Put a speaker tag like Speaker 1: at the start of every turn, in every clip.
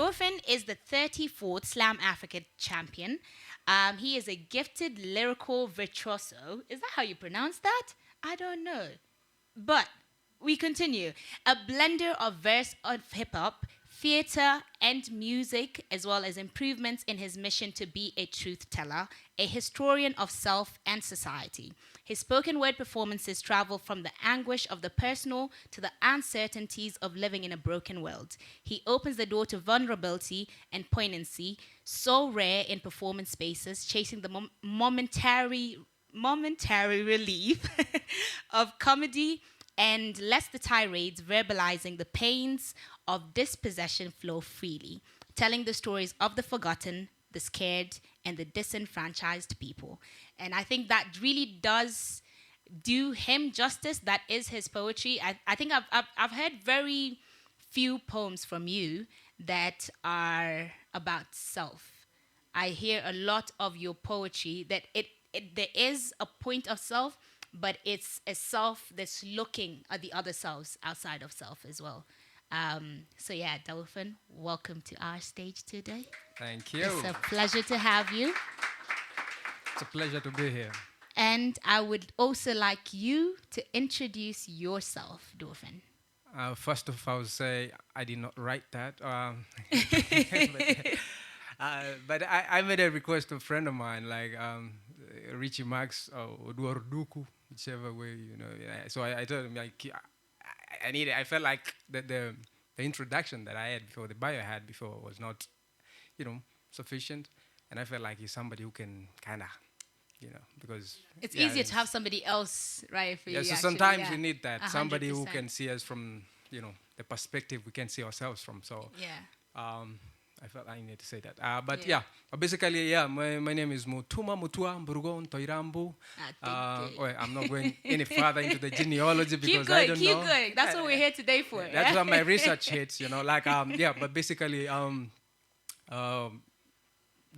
Speaker 1: Dorphan is the 34th Slam Africa champion. He is a gifted lyrical virtuoso. Is that how you pronounce that? I don't know. But we continue. A blender of verse of hip hop, theater, and music, as well as improvements in his mission to be a truth teller, a historian of self and society. His spoken word performances travel from the anguish of the personal to the uncertainties of living in a broken world. He opens the door to vulnerability and poignancy, so rare in performance spaces, chasing the momentary relief of comedy and lest the tirades verbalizing the pains of dispossession flow freely, telling the stories of the forgotten, the scared, and the disenfranchised people. And I think that really does do him justice. That is his poetry. I think I've heard very few poems from you that are about self. I hear a lot of your poetry that there is a point of self, but it's a self that's looking at the other selves outside of self as well. So yeah, Dorphan, welcome to our stage today.
Speaker 2: Thank you.
Speaker 1: It's a pleasure to have you.
Speaker 2: It's a pleasure to be here.
Speaker 1: And I would also like you to introduce yourself, Dorphan.
Speaker 2: First of all, I would say I did not write that. But I made a request to a friend of mine, like Richie Max or Duarduku, whichever way, you know. So I told him, like, I needed. I felt like the introduction that I had before, the bio I had before, was not, sufficient, and I felt like he's somebody who can kind of, because
Speaker 1: it's easier to have somebody else, right? For
Speaker 2: yeah.
Speaker 1: you
Speaker 2: So
Speaker 1: actually,
Speaker 2: sometimes we need that
Speaker 1: 100%.
Speaker 2: somebody who can see us from, the perspective we can see ourselves from. So
Speaker 1: Yeah.
Speaker 2: I felt I needed to say that. But basically, my name is Mutuma Mutua Mburugon Toirambu. I'm not going any further into the genealogy because I don't know.
Speaker 1: Keep going. That's what we're here today for.
Speaker 2: That's what my research hits, but basically,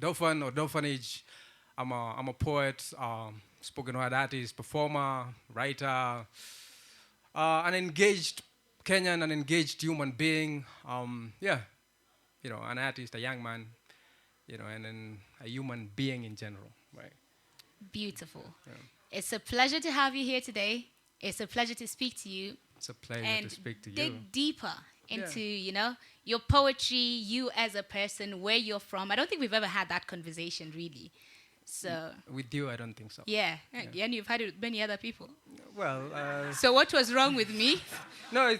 Speaker 2: Dorphan or Dorphanage, I'm a poet, spoken word artist, performer, writer, an engaged Kenyan, an engaged human being. An artist, a young man, and then a human being in general, right?
Speaker 1: Beautiful.
Speaker 2: Yeah.
Speaker 1: It's a pleasure to have you here today. It's a pleasure to speak to you.
Speaker 2: It's a pleasure
Speaker 1: and
Speaker 2: to speak to you.
Speaker 1: dig deeper into, your poetry, you as a person, where you're from. I don't think we've ever had that conversation, really. So
Speaker 2: with you, I don't think so.
Speaker 1: Yeah. And you've had it with many other people.
Speaker 2: Well,
Speaker 1: so what was wrong with me?
Speaker 2: No,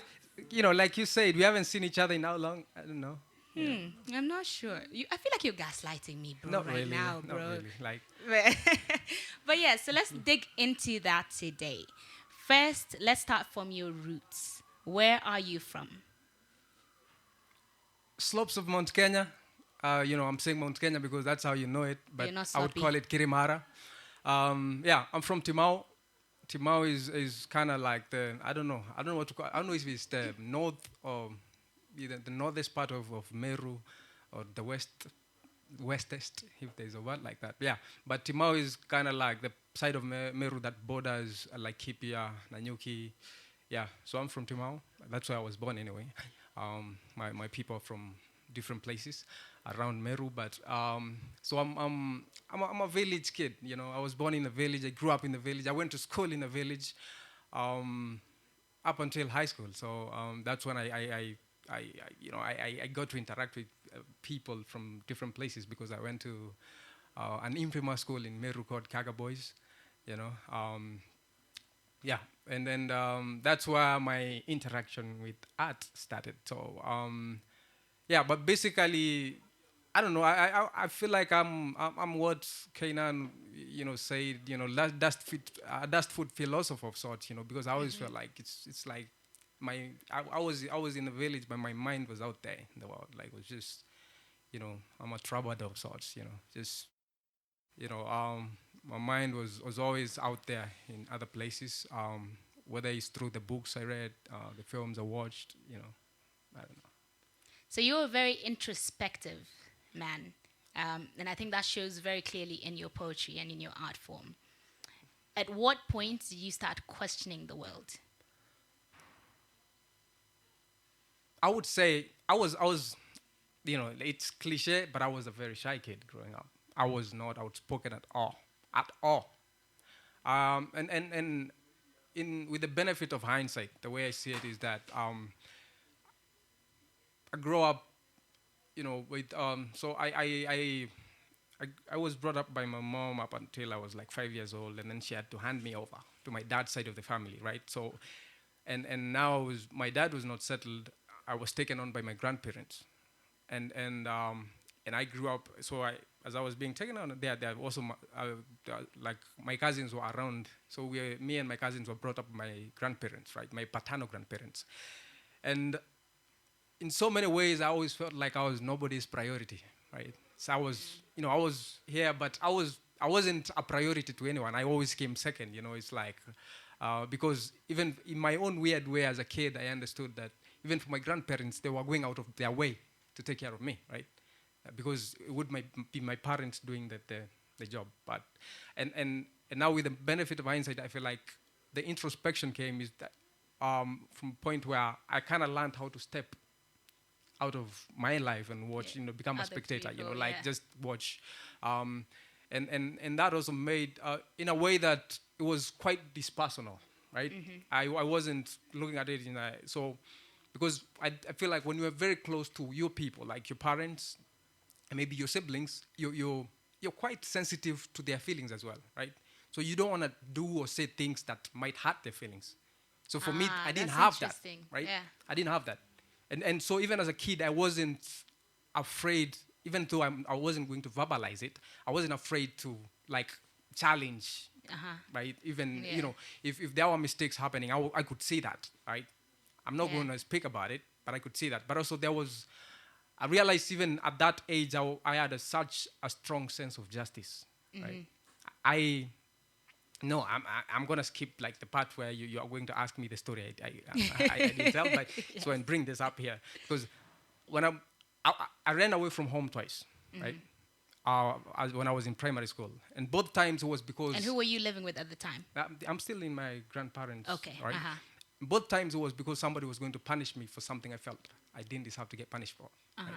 Speaker 2: like you said, we haven't seen each other in how long? I don't know.
Speaker 1: I'm not sure. I feel like you're gaslighting me, bro,
Speaker 2: Not
Speaker 1: right
Speaker 2: really,
Speaker 1: now, bro.
Speaker 2: Not really. Like,
Speaker 1: but yeah, so let's dig into that today. First, let's start from your roots. Where are you from?
Speaker 2: Slopes of Mount Kenya. I'm saying Mount Kenya because that's how you know it, but I would call it Kirimara. I'm from Timau. Timau is kind of like I don't know what to call it. I don't know if it's the north or either the northest part of Meru or the westest, if there's a word like that. Yeah, but Timau is kind of like the side of Meru that borders Laikipia, Nanyuki. Yeah, so I'm from Timau. That's where I was born anyway. My people are from different places around Meru, but so I'm a village kid. I was born in a village. I grew up in the village. I went to school in a village up until high school. So that's when I got to interact with people from different places because I went to an infamous school in Meru called Kaga Boys, and then that's where my interaction with art started. So, but basically, I don't know. I feel like I'm what Kanan, said, dust food philosopher of sorts, because I always felt like it's like I was in the village, but my mind was out there in the world. Like it was just, I'm a troubadour of sorts, just, my mind was always out there in other places, whether it's through the books I read, the films I watched, I don't know.
Speaker 1: So you're a very introspective man, and I think that shows very clearly in your poetry and in your art form. At what point did you start questioning the world?
Speaker 2: I would say I was it's cliche, but I was a very shy kid growing up. I was not outspoken at all. And with the benefit of hindsight, the way I see it is that I grew up, with so I was brought up by my mom up until I was like 5 years old, and then she had to hand me over to my dad's side of the family, right? So, and now my dad was not settled. I was taken on by my grandparents, and I grew up. So as I was being taken on, there also like my cousins were around. So me and my cousins were brought up by my grandparents, right? My paternal grandparents, and in so many ways, I always felt like I was nobody's priority, right? So I was here, but I wasn't a priority to anyone. I always came second. It's like because even in my own weird way as a kid, I understood that even for my grandparents, they were going out of their way to take care of me, right? Because it would be my parents doing the job. But and now with the benefit of hindsight, I feel like the introspection came is that from a point where I kind of learned how to step out of my life and watch, become a
Speaker 1: Other
Speaker 2: spectator,
Speaker 1: people,
Speaker 2: like just watch. And that also made, in a way that it was quite dispersonal, right? I wasn't looking at it so, because I feel like when you are very close to your people, like your parents, and maybe your siblings, you're quite sensitive to their feelings as well, right? So you don't want to do or say things that might hurt their feelings. So for me, I didn't have that, right?
Speaker 1: Yeah.
Speaker 2: I didn't have that. And so even as a kid, I wasn't afraid, even though I wasn't going to verbalize it, I wasn't afraid to like challenge, right? Even, if there were mistakes happening, I could see that, right? I'm not going to speak about it, but I could see that. But also I realized even at that age, I had such a strong sense of justice, right? No, I'm gonna skip like the part where you are going to ask me the story. I didn't tell, but yes. So and bring this up here because when I ran away from home twice, right? When I was in primary school, and both times it was because.
Speaker 1: And who were you living with at the time?
Speaker 2: I'm still in my grandparents.
Speaker 1: Okay.
Speaker 2: Right. Both times it was because somebody was going to punish me for something I felt I didn't deserve to get punished for. Right?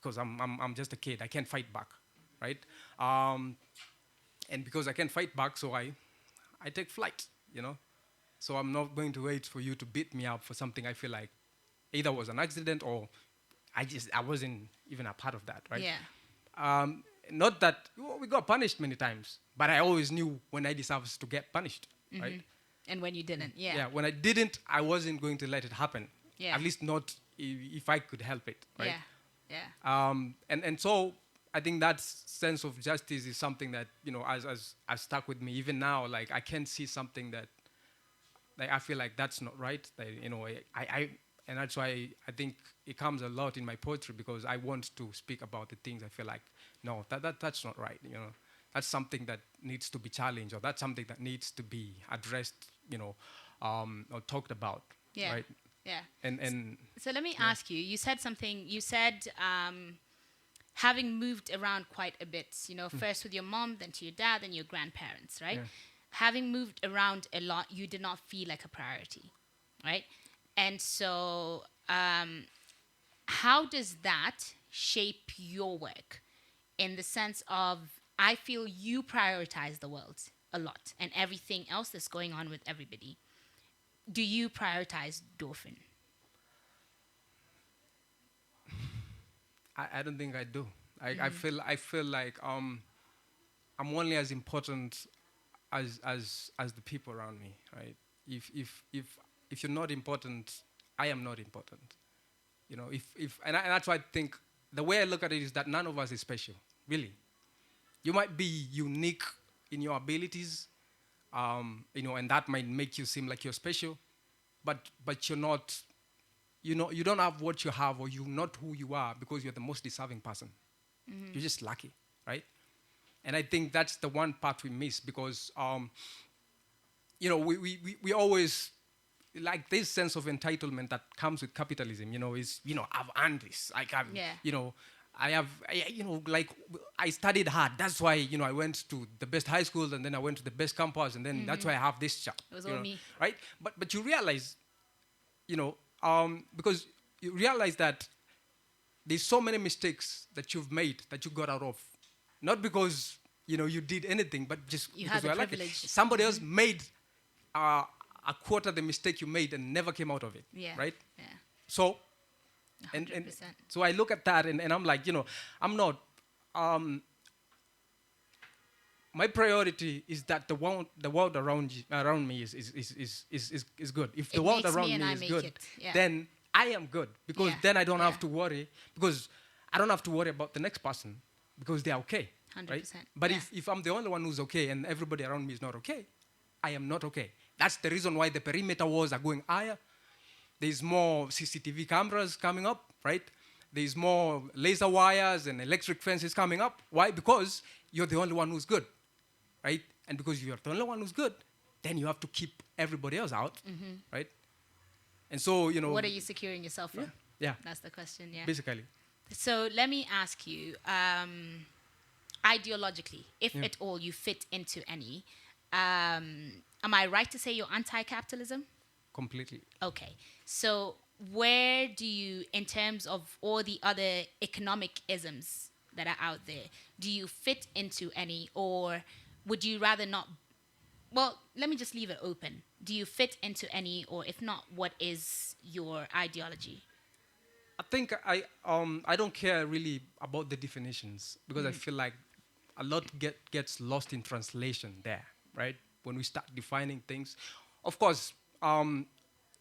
Speaker 2: Because I'm just a kid, I can't fight back, right? And because I can't fight back, so I take flight, So I'm not going to wait for you to beat me up for something I feel like either was an accident or I wasn't even a part of that, right?
Speaker 1: Yeah.
Speaker 2: Not that we got punished many times, but I always knew when I deserved to get punished, right?
Speaker 1: And when you didn't, yeah.
Speaker 2: Yeah, when I didn't, I wasn't going to let it happen.
Speaker 1: Yeah.
Speaker 2: At least not if I could help it, right?
Speaker 1: Yeah.
Speaker 2: And so I think that sense of justice is something that, has stuck with me. Even now, like, I can see something that, like, I feel like that's not right. That, and that's why I think it comes a lot in my poetry because I want to speak about the things I feel like, no, that's not right, That's something that needs to be challenged or that's something that needs to be addressed, or talked about,
Speaker 1: yeah.
Speaker 2: right?
Speaker 1: Yeah.
Speaker 2: And
Speaker 1: so let me ask you, you said something, having moved around quite a bit, first with your mom, then to your dad, then your grandparents, right? Yeah. Having moved around a lot, you did not feel like a priority, right? And so how does that shape your work in the sense of, I feel you prioritize the world a lot and everything else that's going on with everybody. Do you prioritize Dorphan?
Speaker 2: I don't think I do. I feel like I'm only as important as the people around me, right? If you're not important, I am not important. And that's why I think the way I look at it is that none of us is special, really. You might be unique in your abilities, and that might make you seem like you're special, but you're not. You don't have what you have, or you're not who you are because you're the most deserving person. You're just lucky, right? And I think that's the one part we miss because, we always like this sense of entitlement that comes with capitalism. I've earned this. I studied hard. That's why, I went to the best high school and then I went to the best campus and then that's why I have this job.
Speaker 1: It was all me.
Speaker 2: Right? But you realize, because you realize that there's so many mistakes that you've made that you got out of, not because you did anything, but just
Speaker 1: You
Speaker 2: because
Speaker 1: had the
Speaker 2: you are lucky.
Speaker 1: privilege.
Speaker 2: Somebody else made a quarter the mistake you made and never came out of it.
Speaker 1: Yeah.
Speaker 2: Right.
Speaker 1: Yeah.
Speaker 2: So,
Speaker 1: 100%.
Speaker 2: and so I look at that and I'm like, I'm not. My priority is that the world around me is good. If the world around me is good, then I am good, because then I don't have to worry, because I don't have to worry about the next person, because they're okay.
Speaker 1: 100%.
Speaker 2: Right? But if I'm the only one who's okay and everybody around me is not okay, I am not okay. That's the reason why the perimeter walls are going higher. There's more CCTV cameras coming up, right? There's more laser wires and electric fences coming up. Why? Because you're the only one who's good, right? And because you're the only one who's good, then you have to keep everybody else out, right? And so,
Speaker 1: what are you securing yourself from?
Speaker 2: Yeah.
Speaker 1: That's the question, yeah.
Speaker 2: Basically.
Speaker 1: So let me ask you, ideologically, if at all you fit into any, am I right to say you're anti-capitalism?
Speaker 2: Completely.
Speaker 1: Okay. So where do you, in terms of all the other economic isms that are out there, do you fit into any, or would you rather not? Well, let me just leave it open. Do you fit into any, or if not, what is your ideology?
Speaker 2: I think I don't care really about the definitions, because I feel like a lot gets lost in translation there, right? When we start defining things, of course,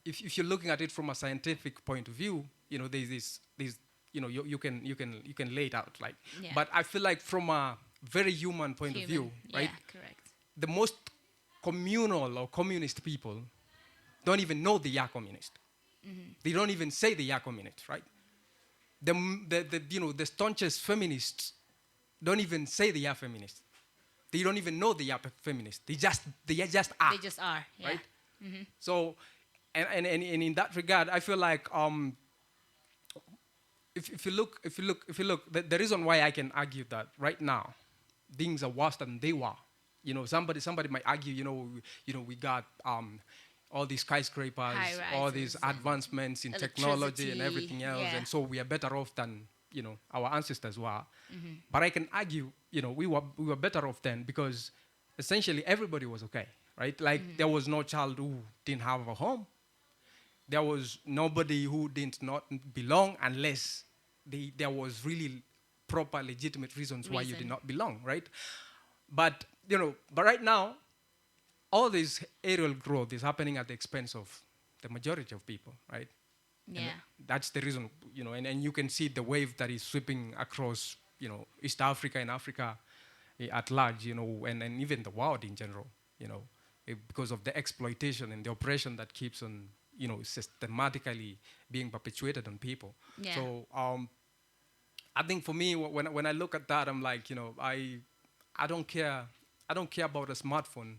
Speaker 2: if you're looking at it from a scientific point of view, there's you can lay it out, like.
Speaker 1: Yeah.
Speaker 2: But I feel like from a very human point of view, right?
Speaker 1: Yeah, correct.
Speaker 2: The most communal or communist people don't even know they are communist. They don't even say they are communist, right? The staunchest feminists don't even say they are feminist. They don't even know they are feminist. They just are.
Speaker 1: They just are, yeah.
Speaker 2: Right? So, and in that regard, I feel like if you look, the reason why I can argue that right now things are worse than they were. Somebody might argue, we got all these skyscrapers, all these advancements in technology and everything else, and so we are better off than our ancestors were. But I can argue, we were better off then, because essentially everybody was okay, right? Like there was no child who didn't have a home. There was nobody who did not belong, unless there was really proper, legitimate reasons why you did not belong, right? But right now, all this aerial growth is happening at the expense of the majority of people, right?
Speaker 1: Yeah.
Speaker 2: And that's the reason, and you can see the wave that is sweeping across, East Africa and Africa at large, and even the world in general, because of the exploitation and the oppression that keeps on, systematically being perpetuated on people.
Speaker 1: Yeah.
Speaker 2: So I think for me, when I look at that, I'm like, I don't care about a smartphone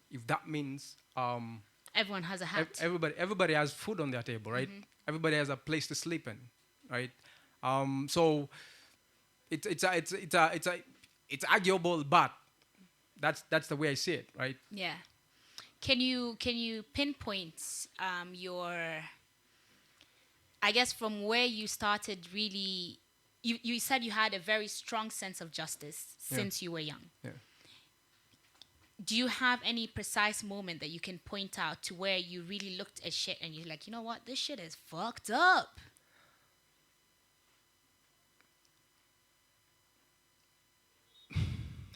Speaker 2: if that means
Speaker 1: everyone has a hat.
Speaker 2: Everybody has food on their table, right? Everybody has a place to sleep in, right? So it's arguable, but that's the way I see it, right?
Speaker 1: Yeah. Can you pinpoint your, I guess, from where you started really? You said you had a very strong sense of justice since you were young.
Speaker 2: Yeah.
Speaker 1: Do you have any precise moment that you can point out to where you really looked at shit and you're like, you know what, this shit is fucked up?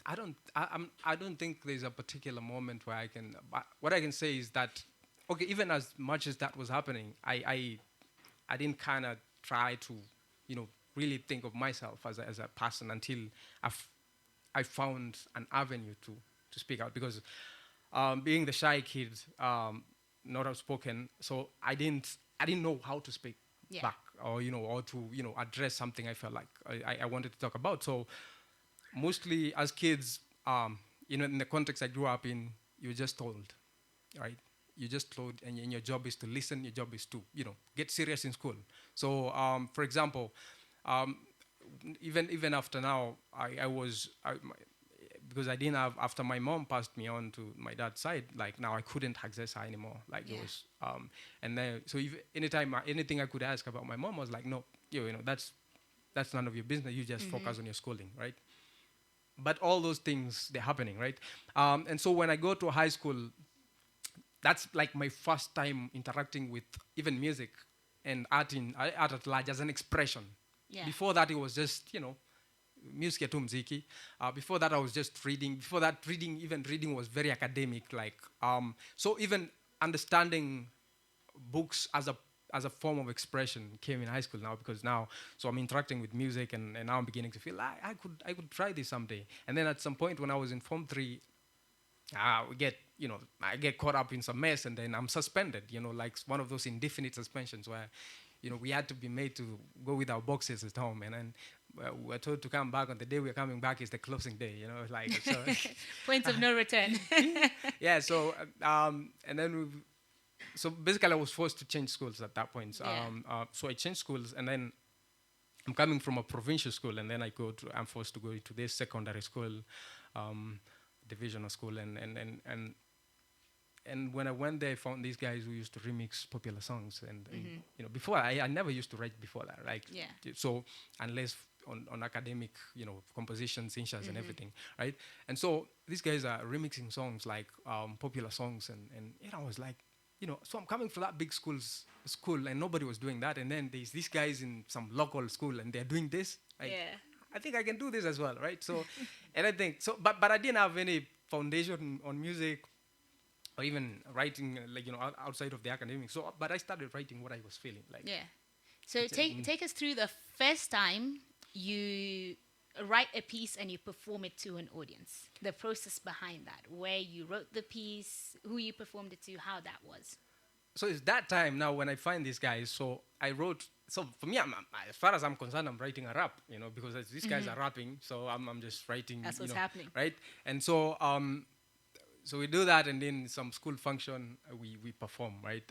Speaker 2: I don't think there's a particular moment where I can. But what I can say is that, okay, even as much as that was happening, I didn't kind of try to, really think of myself as a person until I found an avenue to speak out, because being the shy kid, not outspoken, so I didn't know how to speak back, or or to address something I felt like I wanted to talk about. So mostly as kids, in the context I grew up in, you're just told, right? You're just told, and your job is to listen. Your job is to get serious in school. So for example, even after now, because I didn't have, after my mom passed me on to my dad's side, like now I couldn't access her anymore. Like it was, and then, so if anything I could ask about my mom was like, no, that's that's none of your business. You just focus on your schooling, right? But all those things, they're happening, right? And so when I go to high school, that's like my first time interacting with even music and art at large as an expression.
Speaker 1: Yeah.
Speaker 2: Before that, it was just, music ya tu mziki. Before that, I was just reading. Before that, reading was very academic. Like, so even understanding books as a form of expression came in high school now, because now, so I'm interacting with music, and now I'm beginning to feel I could try this someday. And then at some point when I was in Form 3, I get caught up in some mess, and then I'm suspended, like one of those indefinite suspensions where, we had to be made to go with our boxes at home, and then we were told to come back on the day we're coming back is the closing day, like so.
Speaker 1: Points of no return.
Speaker 2: Yeah, so and then so basically I was forced to change schools at that point. So I changed schools, and then I'm coming from a provincial school, and then I'm forced to go into this secondary school, divisional school, and when I went there, I found these guys who used to remix popular songs, and before I never used to write before that, like so unless on academic, compositions, inshas, and everything, right? And so these guys are remixing songs like popular songs, and I was like, so I'm coming from that big school, and nobody was doing that, and then there's these guys in some local school, and they're doing this. Like, I think I can do this as well, right? So, and I think so, but I didn't have any foundation on music, or even writing, like, outside of the academic. So, but I started writing what I was feeling like.
Speaker 1: Yeah. So take us through the first time you write a piece and you perform it to an audience. The process behind that, where you wrote the piece, who you performed it to, how that was.
Speaker 2: So it's that time now when I find these guys. So I wrote. So for me, as far as I'm concerned, I'm writing a rap, because these guys are rapping. So I'm just writing.
Speaker 1: That's what's happening,
Speaker 2: right? And so so we do that, and then some school function we perform, right?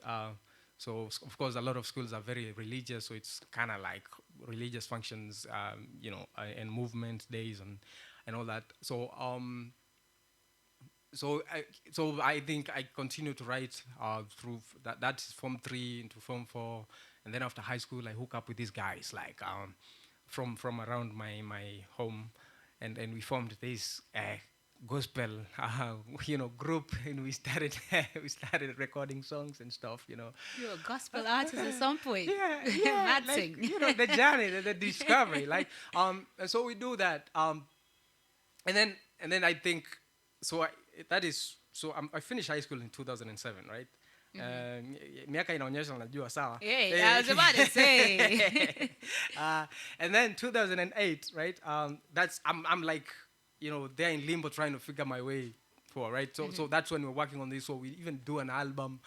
Speaker 2: So of course a lot of schools are very religious, so it's kind of like religious functions, and movement days and all that. So so I think I continue to write through that. That's Form 3 into Form 4, and then after high school I hook up with these guys like from around my home, and we formed this gospel group, and we started recording songs and stuff.
Speaker 1: You're a gospel artist at some point.
Speaker 2: Yeah,
Speaker 1: like,
Speaker 2: the journey, the discovery, like and so we do that, and then I think so. I finished high school in 2007, right? Miaka inaonyesha najua sawa.
Speaker 1: I was about to say.
Speaker 2: And then 2008, right? I'm like, they're in limbo trying to figure my way forward, right? So that's when we're working on this. So we even do an album,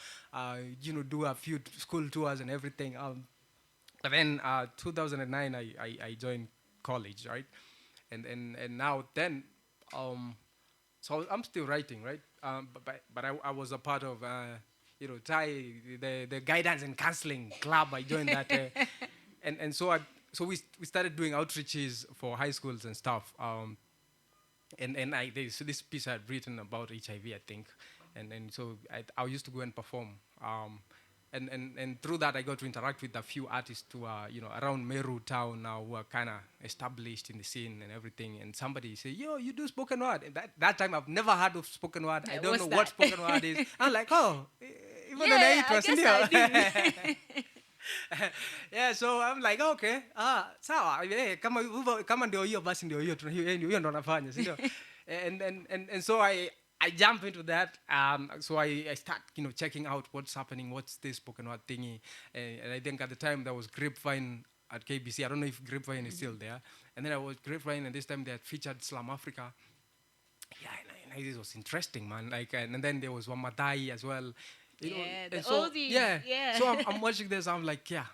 Speaker 2: do a few school tours and everything. But then 2009, I joined college, right? And now then, so I'm still writing, right? But I was a part of, the guidance and counseling club. I joined that, and so we started doing outreaches for high schools and stuff. And there's this piece I had written about HIV, I think, and so I used to go and perform, and through that I got to interact with a few artists who are around Meru town now, who are kind of established in the scene and everything. And somebody said, "Yo, you do spoken word." And that time I've never heard of spoken word. I don't know what spoken word is. I'm like, oh, even though I guess yeah, so I'm like, okay, sawa, kama ndio hiyo basi ndio hiyo ndo nafanya, sio? And so I jump into that. So I start, checking out what's happening, what's this spoken word thingy. And I think at the time there was Grapevine at KBC. I don't know if Grapevine is still there. And then I was Grapevine, and this time they had featured Slam Africa. Yeah, and it was interesting, man. Like, and then there was Wamadai as well.
Speaker 1: The
Speaker 2: so,
Speaker 1: oldies.
Speaker 2: Yeah. So I'm watching this. I'm like, yeah,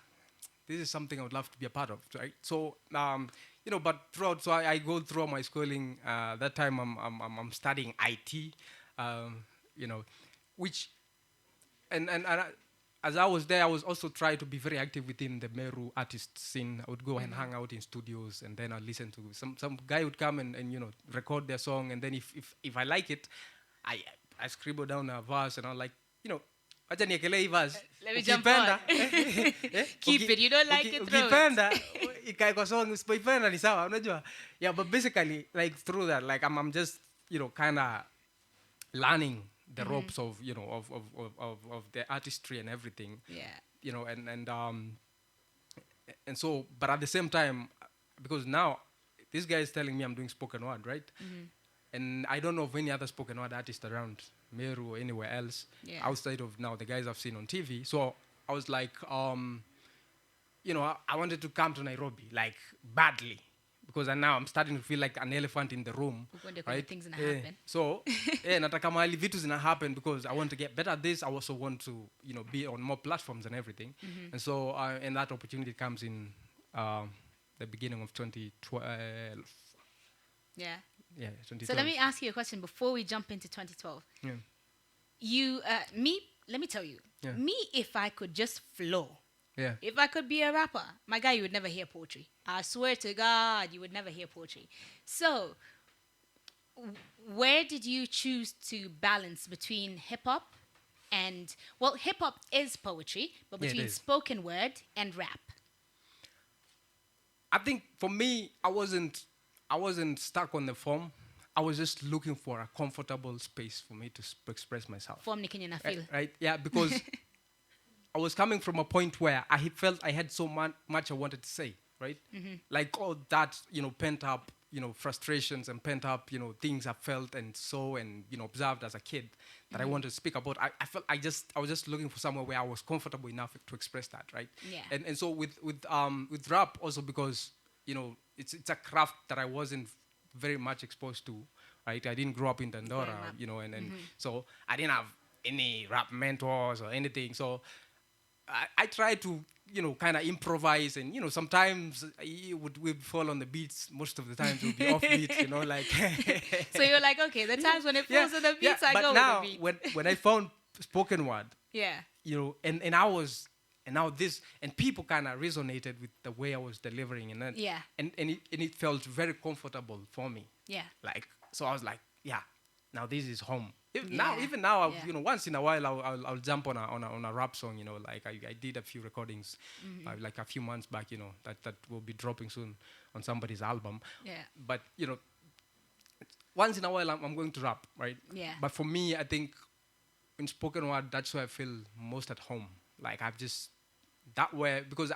Speaker 2: this is something I would love to be a part of, right? So, but throughout, so I go through my schooling. That time I'm studying IT, which, and as I was there, I was also trying to be very active within the Meru artist scene. I would go and hang out in studios, and then I'd listen to some guy would come and record their song, and then if I like it, I scribble down a verse, and I'm like, acha niekelee hii verse.
Speaker 1: Let me jump on. Keep it, you don't like it, throw it.
Speaker 2: Ukipenda ikae kwa song, usipoipenda ni sawa, unajua. Yeah, but basically like through that, like I'm just, you know, kind of learning the ropes of, you know, of the artistry and everything.
Speaker 1: Yeah.
Speaker 2: You know, and so, but at the same time, because now this guy is telling me I'm doing spoken word, right? And I don't know of any other spoken word artist around Meru or anywhere else outside of now the guys I've seen on TV. So I was like, you know, I wanted to come to Nairobi, like badly, because now I'm starting to feel like an elephant in the room.
Speaker 1: Right? Things gonna happen.
Speaker 2: So, nataka mahali vitu zina happen because I want to get better at this. I also want to, you know, be on more platforms and everything. And so, and that opportunity comes in the beginning of 2012.
Speaker 1: Yeah.
Speaker 2: Yeah, 2012.
Speaker 1: So let me ask you a question before we jump into 2012.
Speaker 2: Yeah.
Speaker 1: You, let me tell you, me, if I could just flow, if I could be a rapper, my guy, you would never hear poetry. I swear to God, you would never hear poetry. So, where did you choose to balance between hip-hop and, well, hip-hop is poetry, but between spoken word and rap?
Speaker 2: I think for me, I wasn't stuck on the form. I was just looking for a comfortable space for me to express myself.
Speaker 1: Form ni Kenya na feel.
Speaker 2: Right? Yeah, because I was coming from a point where I felt I had so much I wanted to say, right? Like all that, you know, pent up, you know, frustrations and pent up, you know, things I felt and saw and, you know, observed as a kid that I wanted to speak about. I felt I was just looking for somewhere where I was comfortable enough to express that, right?
Speaker 1: Yeah.
Speaker 2: And so with rap also because, you know, it's a craft that I wasn't very much exposed to, right? I didn't grow up in Dandora, you know, and so I didn't have any rap mentors or anything. So I tried to, you know, kind of improvise, and you know, sometimes we'd fall on the beats. Most of the times it would be off beat, you know, like.
Speaker 1: So you're like, okay, the times when it falls on the beats, I go with the beat.
Speaker 2: But when I found spoken word, you know, and now people kind of resonated with the way I was delivering, and then, and it felt very comfortable for me. Yeah. Like, so I was like, now this is home. Even now, you know, once in a while I'll jump on a rap song, you know, like I did a few recordings, like a few months back, you know, that will be dropping soon on somebody's album. Yeah. But you know, once in a while I'm going to rap, right? Yeah. But for me, I think in spoken word, that's where I feel most at home. Like I've just that way, because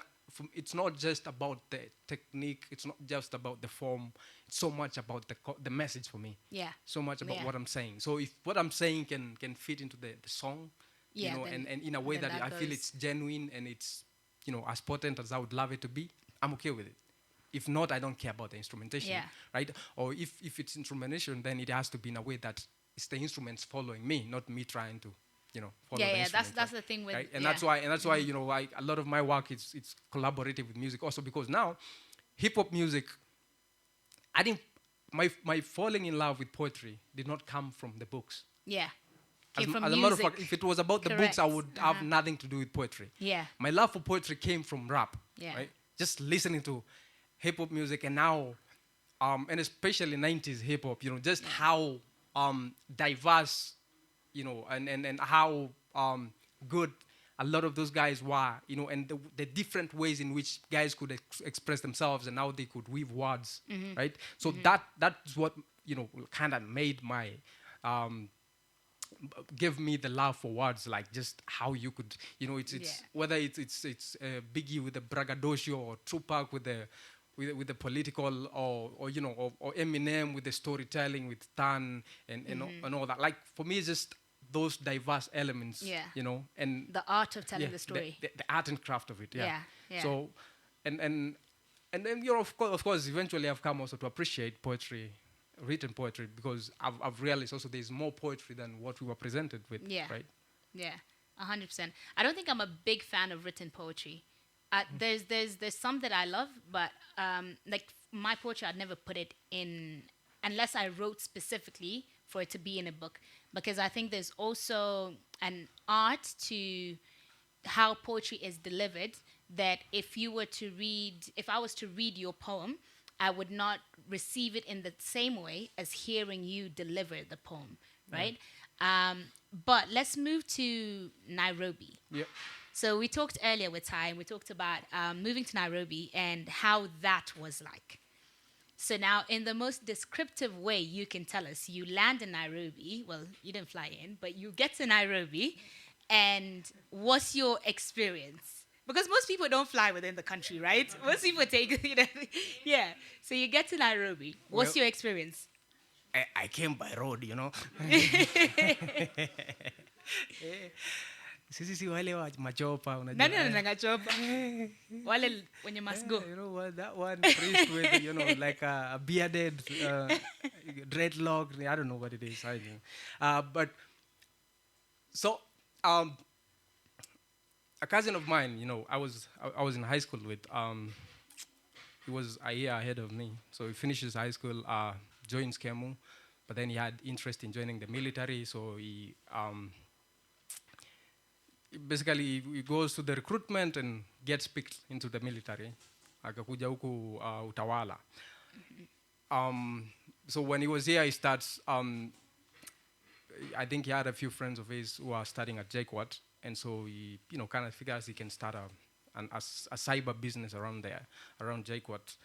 Speaker 2: it's not just about the technique, it's not just about the form, it's so much about the message for me. Yeah. So much about what I'm saying. So if what I'm saying can fit into the song, you know, and in a way that I feel it's genuine and it's, you know, as potent as I would love it to be, I'm okay with it. If not, I don't care about the instrumentation, right? Or if it's instrumentation, then it has to be in a way that it's the instruments following me, not me trying to, you know, follow the instrument. That's the thing with, right? And that's why you know, a lot of my work it's collaborative with music also, because now hip hop music, I think my falling in love with poetry did not come from the books. Yeah. As a matter of fact, if it was about the books, I would have nothing to do with poetry. Yeah. My love for poetry came from rap. Yeah. Right? Just listening to hip hop music, and now, and especially 90s hip hop, you know, just how diverse, you know, and how good a lot of those guys were, you know, and the different ways in which guys could express themselves and how they could weave words, right? So that's what, you know, kind of made my, give me the love for words, like just how you could, you know, it's whether it's Biggie with the braggadocio, or Tupac with the political, or you know, or Eminem with the storytelling, with Tan and all that. Like for me, it's just those diverse elements, you know, and
Speaker 1: the art of telling the story,
Speaker 2: the art and craft of it, So, and then, you know, of course, eventually I've come also to appreciate poetry, written poetry, because I've realized also there's more poetry than what we were presented with, right?
Speaker 1: Yeah, 100%. I don't think I'm a big fan of written poetry. There's some that I love, but like my poetry, I'd never put it in unless I wrote specifically for it to be in a book, because I think there's also an art to how poetry is delivered, that if I was to read your poem, I would not receive it in the same way as hearing you deliver the poem, right? But let's move to Nairobi.
Speaker 2: Yeah.
Speaker 1: So we talked earlier with Ty, and we talked about moving to Nairobi and how that was like. So now, in the most descriptive way you can tell us, you land in Nairobi. Well, you didn't fly in, but you get to Nairobi. And what's your experience? Because most people don't fly within the country, right? Most people take, yeah. So you get to Nairobi. What's your experience?
Speaker 2: I came by road, Sisi si wale wa machopa unajua.
Speaker 1: Nani machopa? Wale wenye must go.
Speaker 2: You know what, that one priest with like a bearded dreadlock, I don't know what it is. But so a cousin of mine, I was in high school with he was a year ahead of me. So he finishes high school, joins Kemu, but then he had interest in joining the military, so he basically he goes to the recruitment and gets picked into the military. Akakuja huku utawala. So when he was here, he starts, I think he had a few friends of his who are studying at JKUAT, and so he kind of figures he can start a cyber business around there, around JKUAT.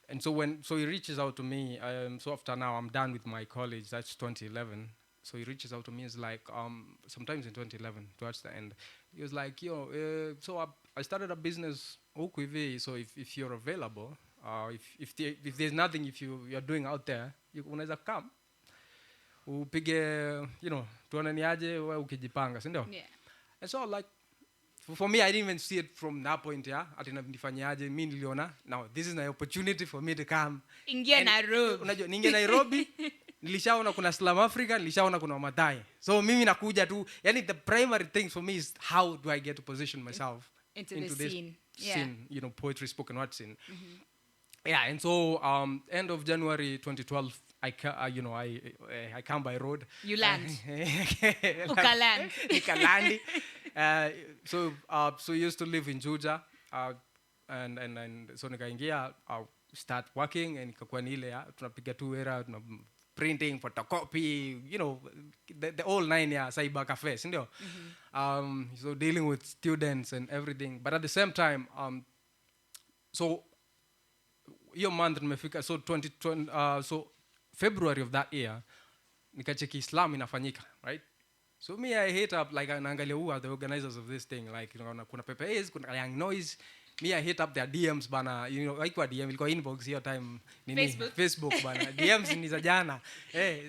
Speaker 2: And so he reaches out to me. So after now, I'm done with my college. That's 2011. So he reaches out to me. It's like sometimes in 2011, towards the end, he was like, so I started a business. So if you're available, if there's nothing, if you're doing out there, you unaweza come. Upige, tuone ni aje wewe ukijipanga, si ndio?
Speaker 1: Yeah.
Speaker 2: And so like, for me, I didn't even see it from that point, yeah. Ati nifanyaje, mimi niliona, now this is an opportunity for me to come.
Speaker 1: Ingia Nairobi.
Speaker 2: Unajua, ninge Nairobi, nilishaona kuna Slum Africa, nilishaona kuna Mathai. So mimi nakuja tu, yani the primary thing for me is how do I get to position myself
Speaker 1: into this scene.
Speaker 2: Scene, poetry, spoken word scene. Mm-hmm. Yeah, and so end of January 2012, I come by road.
Speaker 1: You land. Ukaland.
Speaker 2: Ukalandi. So we used to live in Juja, and so nikaingia, start working, and nikakuwa ni ile tunapiga tu era, printing, photocopy, the all nine ya cyber cafe, si ndio? So dealing with students and everything, but at the same time, so hiyo month nimefika, so 2020, so February of that year, nikacheki Islam inafanyika, right? So me, I hit up, like, naangalia who are the organizers of this thing, like, kuna PPAs, kuna Young Noise. Me, I hit up their DMs, bana, haikuwa DM, ilikuwa inbox hiyo time. Facebook, bana. DMs ni za jana.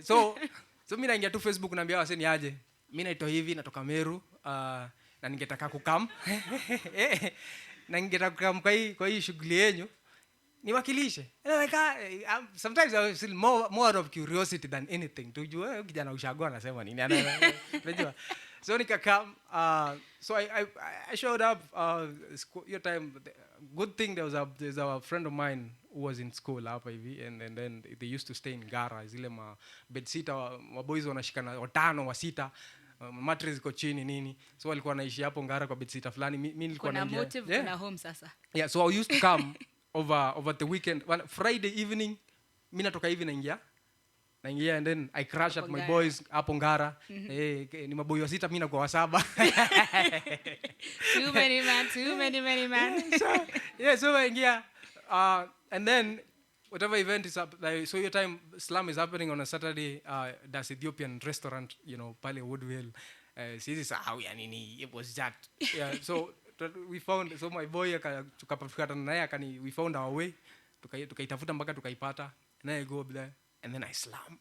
Speaker 2: So mi naingia tu Facebook, naambia wase ni aje. Mi naitwa hivi, natoka Meru, na ningetaka kukam. Na ningetaka kukam kwa hii shughuli yenyu. Niwakilishe. Sometimes I feel more out of curiosity than anything. Tujue kijana ushagoa anasema nini. Unajua. So nikakam, so I showed up your time. Good thing there's a friend of mine who was in school hapa hivi, and then they used to stay in Gara, zile bedsita wa boys wanashikana watano wa sita. Mattress iko chini nini, so walikuwa naishi hapo Ngara kwa bedsita fulani. Mimi nilikuwa
Speaker 1: naingia. Kuna motive kuna home sasa.
Speaker 2: Yeah, so I used to come over the weekend. Friday evening, mimi natoka hivi naingia, and then I crash at my boys hapo Ngara. Ni maboy wa sita, mimi na kwa saba.
Speaker 1: Too many man.
Speaker 2: So naingia, and then whatever event is up, like, so your time Slum is happening on a Saturday, that's Ethiopian restaurant, pale Woodville. Sisi sahau ya nini, it was that. Yeah, so we found, so my boy tukapata naye we found our way, tukaitafuta mpaka tukaipata, and then I go up there, and then I slam,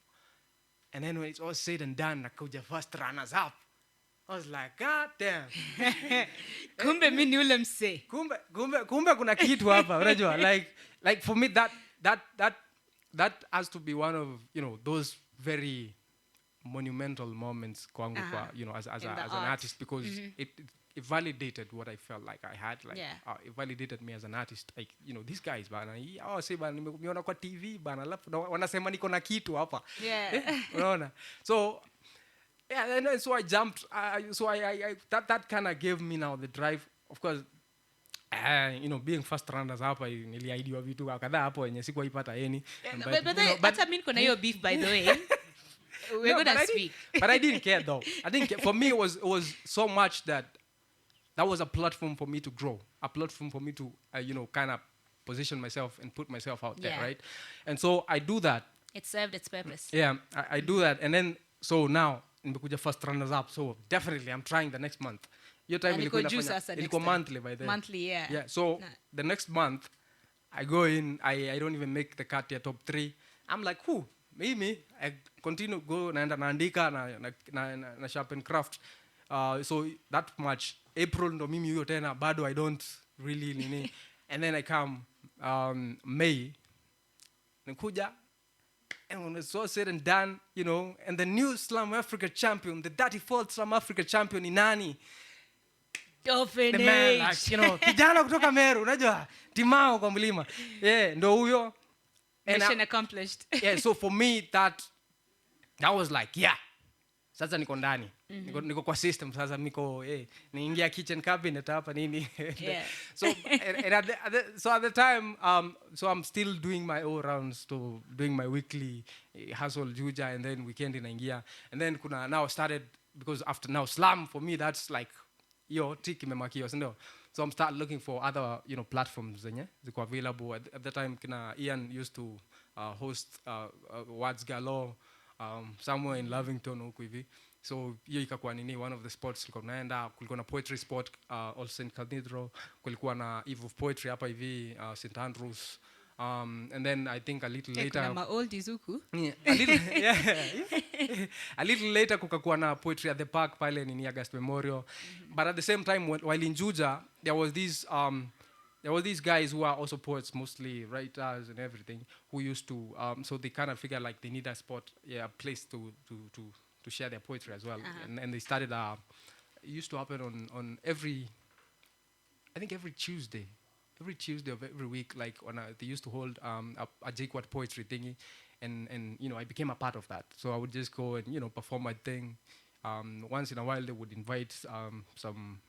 Speaker 2: and then when it's all said and done, nakuja first runners up. I was like, God damn.
Speaker 1: Kumbe mimi ni ule mse.
Speaker 2: Kumbe kuna kitu hapa, unajua, like for me that has to be one of those very monumental moments kwangu kwa as an artist, because it validated what I felt like I had, like it validated me as an artist, like these guys bana, say bana nimeona kwa TV bana, alafu wanasema niko na kitu hapa, unaona. So yeah, and so I jumped, so I that kind of gave me now the drive, of course. Being first runners hapa niliahidiwa vitu kadhaa hapo yenye sikuwaipata yani.
Speaker 1: But hata mimi niko na hiyo beef, by the way. We're gonna speak.
Speaker 2: But I didn't care though. I didn't care. For me, it was so much that was a platform for me to grow, a platform for me to, kind of position myself and put myself out there, right? And so I do that.
Speaker 1: It served its purpose.
Speaker 2: Yeah, I do that. And then, so now, nimekuja first runners up. So definitely, I'm trying the next month. Your time ilikuwa monthly by then.
Speaker 1: Monthly, yeah.
Speaker 2: Yeah, so the next month, I go in, I don't even make the cut yet, top 3. I'm like, who? Mimi, I continue go naenda naandika na sharpen craft. So that much April ndo mimi huyo tena bado I don't really nini. And then I come May nikuja, and when it's all said and done, and the new Slam Africa champion, the 34th Slam Africa champion ni nani?
Speaker 1: Dorphanage.
Speaker 2: The man, like, kijana kutoka Meru, unajua timao kwa mlima. Yeah, ndo huyo.
Speaker 1: Mission accomplished.
Speaker 2: Yeah, so for me that was like, yeah. Sasa niko ndani. Niko kwa system sasa niko niingia kitchen cabinet hapa nini.
Speaker 1: Yeah.
Speaker 2: So at the time so I'm still doing my all rounds to doing my weekly hustle juja, and then weekend inaingia, and then kuna now started, because after now slam for me that's like tick imemakio, ndio. So I'm start looking for other platforms zenye ziko available. At the time kina Ian used to host Words Galore somewhere in Lavington huko hivi. So hiyo ikakuwa nini, one of the spots tulikuwa tunaenda. Kulikuwa na poetry spot All Saint Cathedral, kulikuwa na Eve of Poetry hapa hivi St Andrews. And then I think a little later
Speaker 1: my old Izuku.
Speaker 2: A little later kukakuwa na poetry at the park pale nini August Memorial. But at the same time while in Juja there was these guys who are also poets, mostly writers and everything, who used to so they kind of figured like they need a spot, a place to share their poetry as well. And they started it used to happen on every Tuesday. Every Tuesday of every week, like they used to hold a JQuat poetry thingy, and I became a part of that. So I would just go and perform my thing. Once in a while they would invite some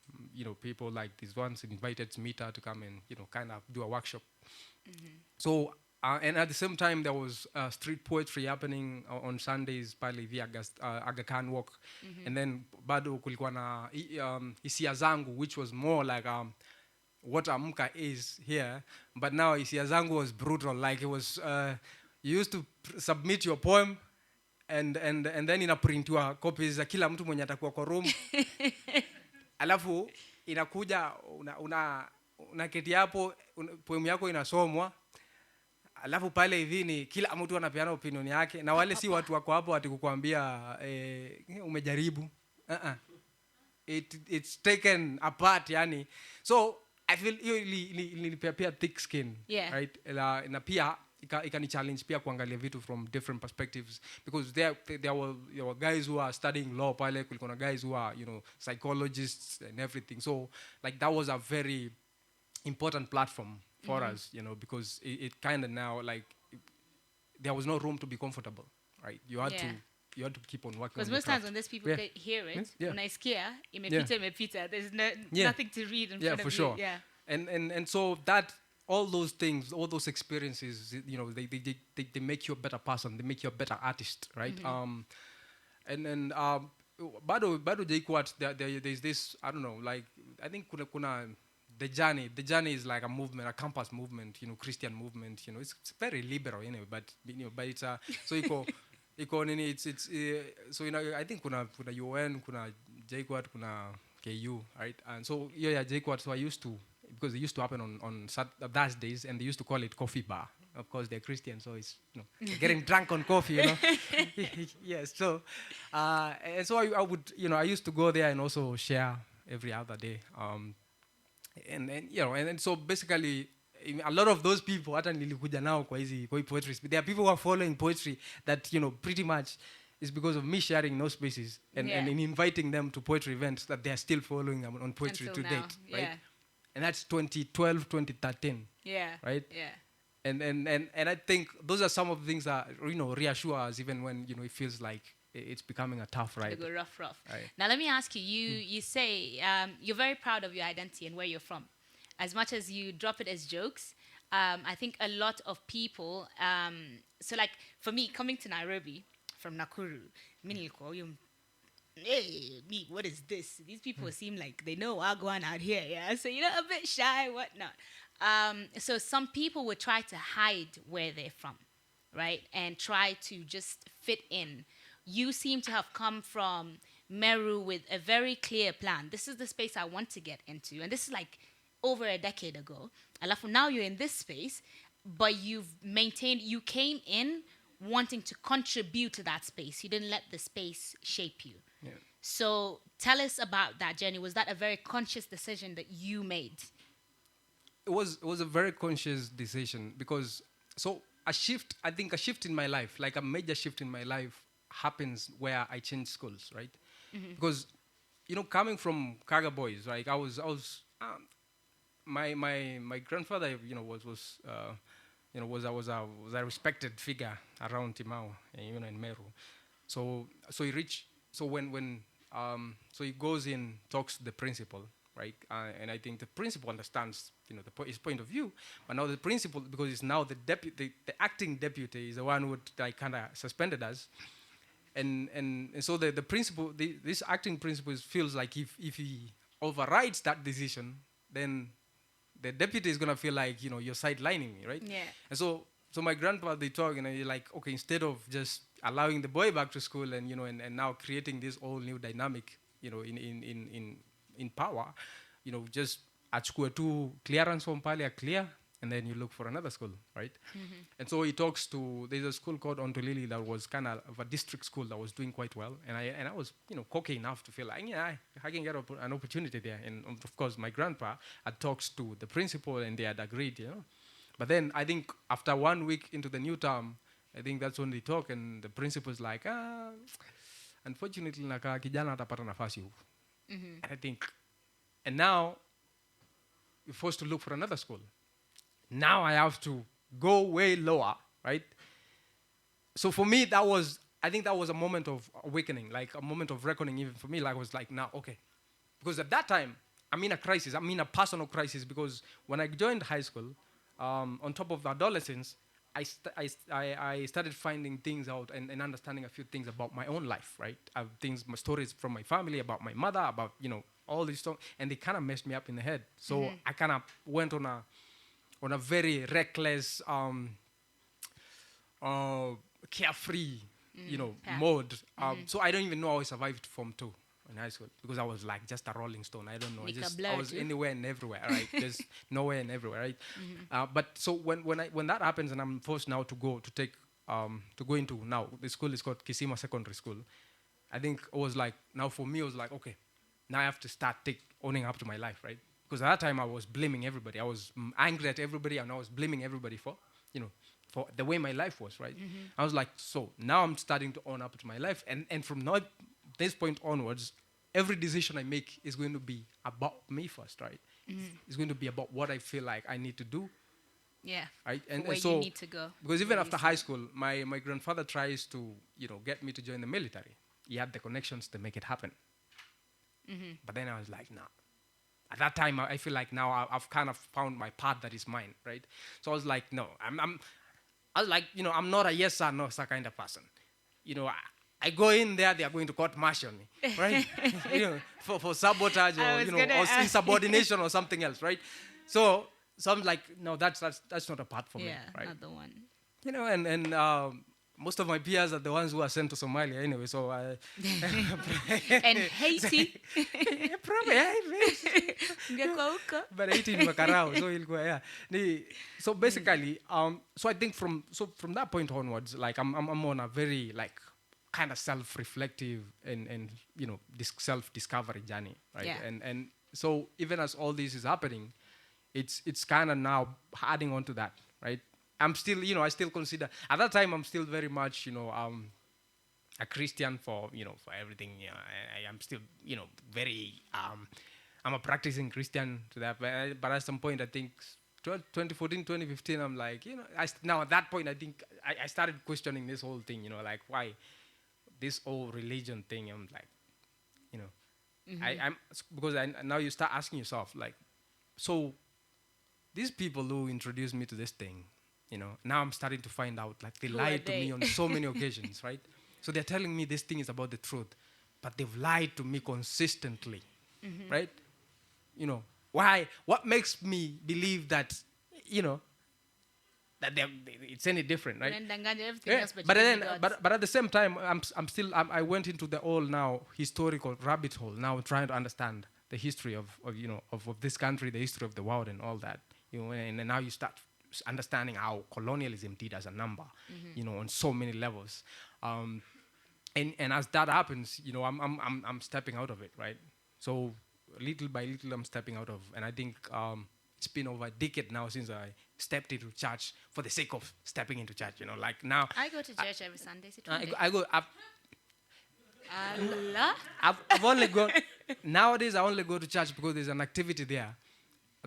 Speaker 2: people, like these ones invited Smita to come and kind of do a workshop. So and at the same time there was street poetry happening on Sundays pale via Aga Khan Walk. And then bado kulikuwa na hisia zangu, which was more like what Amka is here, but now hisia zangu was brutal. Like it was you used to submit your poem and then inaprintiwa copies za kila mtu mwenye atakuwa kwa room. Alafu inakuja una keti hapo, poem yako inasomwa. Alafu pale hivi ni kila mtu anapeana opinion yake, na wale si watu wako hapo ati kukuambia umejaribu. It's taken apart yani. So I feel nilipea thick skin, right? Na pia ikani challenge pia kuangalia vitu from different perspectives, because there were guys who are studying law pale, kulikuwa na guys who are psychologists and everything. So like that was a very important platform for us, because it kind of now like there was no room to be comfortable, right? You had to keep on working.
Speaker 1: Because most times when these people hear it, unaisikia imepita, there's nothing to read in front of you.
Speaker 2: Sure. Yeah. And so that all those things, all those experiences, they make you a better person, they make you a better artist, right? And then bado JQuat, there's this, I don't know, like I think kuna the journey is like a movement, a campus movement, Christian movement, it's very liberal anyway, but it's so iko nini, it's so I think kuna UN, kuna JQuat, kuna KU, right? And so JQuat, so I used to, because it used to happen on Thursdays, and they used to call it coffee bar. Of course, they're Christian, so it's getting drunk on coffee, Yes. So and so I would, I used to go there and also share every other day. And so basically, a lot of those people, hata nilikuja nao kwa poetry, there are people who are following poetry that pretty much is because of me sharing those spaces and in inviting them to poetry events that they are still following on poetry until to date, right? Yeah. And that's 2012, 2013. Yeah. Right? Yeah. And I think those are some of the things that reassure us even when it feels like it's becoming a tough ride.
Speaker 1: Rough. Right. Now let me ask you. You say you're very proud of your identity and where you're from. As much as you drop it as jokes, I think a lot of people. So like for me, coming to Nairobi, from Nakuru, Minilko, you, hey, me, what is this? These people seem like they know Wagwan out here, yeah? So, a bit shy, whatnot. So some people would try to hide where they're from, right? And try to just fit in. You seem to have come from Meru with a very clear plan. This is the space I want to get into. And this is like over a decade ago. Alafu, now you're in this space, but you came in wanting to contribute to that space. You didn't let the space shape you.
Speaker 2: Yeah.
Speaker 1: So tell us about that journey. Was that a very conscious decision that you made?
Speaker 2: It was a very conscious decision because a shift in my life, like a major shift in my life, happens where I change schools, right? Mm-hmm. Because coming from Kaga boys, right? My grandfather, was a respected figure around Timau, in Meru. So he reached. So he goes in, talks to the principal, right? And I think the principal understands, his point of view. But now the principal, because it's now the acting deputy is the one who kind of suspended us. And so the principal, this acting principal feels like if he overrides that decision, then the deputy is gonna feel like you're sidelining me, right?
Speaker 1: Yeah.
Speaker 2: And so my grandpa, they talk, he's like, okay, instead of just allowing the boy back to school and and now creating this all new dynamic, in power, just at school two clearance from Palia clear, and then you look for another school, right? Mm-hmm. And so he talks to, there's a school called Ontolili that was kind of a district school that was doing quite well, and I was cocky enough to feel like, I can get an opportunity there. And of course my grandpa had talks to the principal and they had agreed, But then I think after 1 week into the new term, I think that's when they talk, and the principal's like, unfortunately naka kijana atapata nafasi huku. And I think, and now you're forced to look for another school. Now I have to go way lower, right? So for me, I think that was a moment of awakening, like a moment of reckoning even for me. Like I was like, now, okay. Because at that time, I'm in a crisis. I'm in a personal crisis because when I joined high school, on top of the adolescence, I started finding things out and understanding a few things about my own life, right? My stories from my family, about my mother, about, all this stuff. And they kind of messed me up in the head. So I kind of went on a very reckless, carefree, mode. So I don't even know how I survived Form 2 in high school because I was like just a rolling stone. I don't know. I was anywhere and everywhere, right? Just nowhere and everywhere, right? But so when that happens and I'm forced now to go into now, the school is called Kisima Secondary School. I think it was like, now for me it was like, okay, now I have to start owning up to my life, right? Because at that time I was blaming everybody. I was angry at everybody and I was blaming everybody for the way my life was, right? I was like, so now I'm starting to own up to my life. And from this point onwards, every decision I make is going to be about me first, right? It's going to be about what I feel like I need to do.
Speaker 1: Yeah.
Speaker 2: Right? And
Speaker 1: where
Speaker 2: so,
Speaker 1: you need to go.
Speaker 2: Because even after high school, my grandfather tries to, get me to join the military. He had the connections to make it happen. But then I was like, nah. At that time, I feel like now I've kind of found my path that is mine, right? So I was like, no, I was like, I'm not a yes sir, no sir kind of person. I go in there, they are going to court-martial me, right? For sabotage or or insubordination or something else, right? So I'm like, no, that's not a part for me, right?
Speaker 1: Not the one.
Speaker 2: And most of my peers are the ones who are sent to Somalia anyway, so I...
Speaker 1: and Haiti.
Speaker 2: Probably, but Haiti in Makarao, so ilikuwa, yeah. So basically, so I think from that point onwards, like I'm on a very like kind of self-reflective and this self-discovery journey, right?
Speaker 1: Yeah.
Speaker 2: And so even as all this is happening, it's kind of now adding on to that, right? I'm still, I still consider, at that time, I'm still very much, a Christian for everything. I'm still, very, I'm a practicing Christian to that. But at some point, I think 2014, 2015, I'm like, now at that point, I think I started questioning this whole thing, like why this whole religion thing. I'm like, because now you start asking yourself, like, so these people who introduced me to this thing, now I'm starting to find out, like, they lied to me on so many occasions, right? So they're telling me this thing is about the truth, but they've lied to me consistently, right? You know, why? What makes me believe that, you know, that it's any different, right?
Speaker 1: Everything else,
Speaker 2: but at the same time, I went into the all now historical rabbit hole now, trying to understand the history of this country, the history of the world, and all that. You know, and now you start understanding how colonialism did as a number, you know, on so many levels. And as that happens, you know, I'm stepping out of it, right? So little by little, I'm stepping out of, and I think it's been over a decade now since I stepped into church for the sake of stepping into church. You know, like now.
Speaker 1: I go to church every Sunday.
Speaker 2: I go.
Speaker 1: Allah.
Speaker 2: I've only gone nowadays. I only go to church because there's an activity there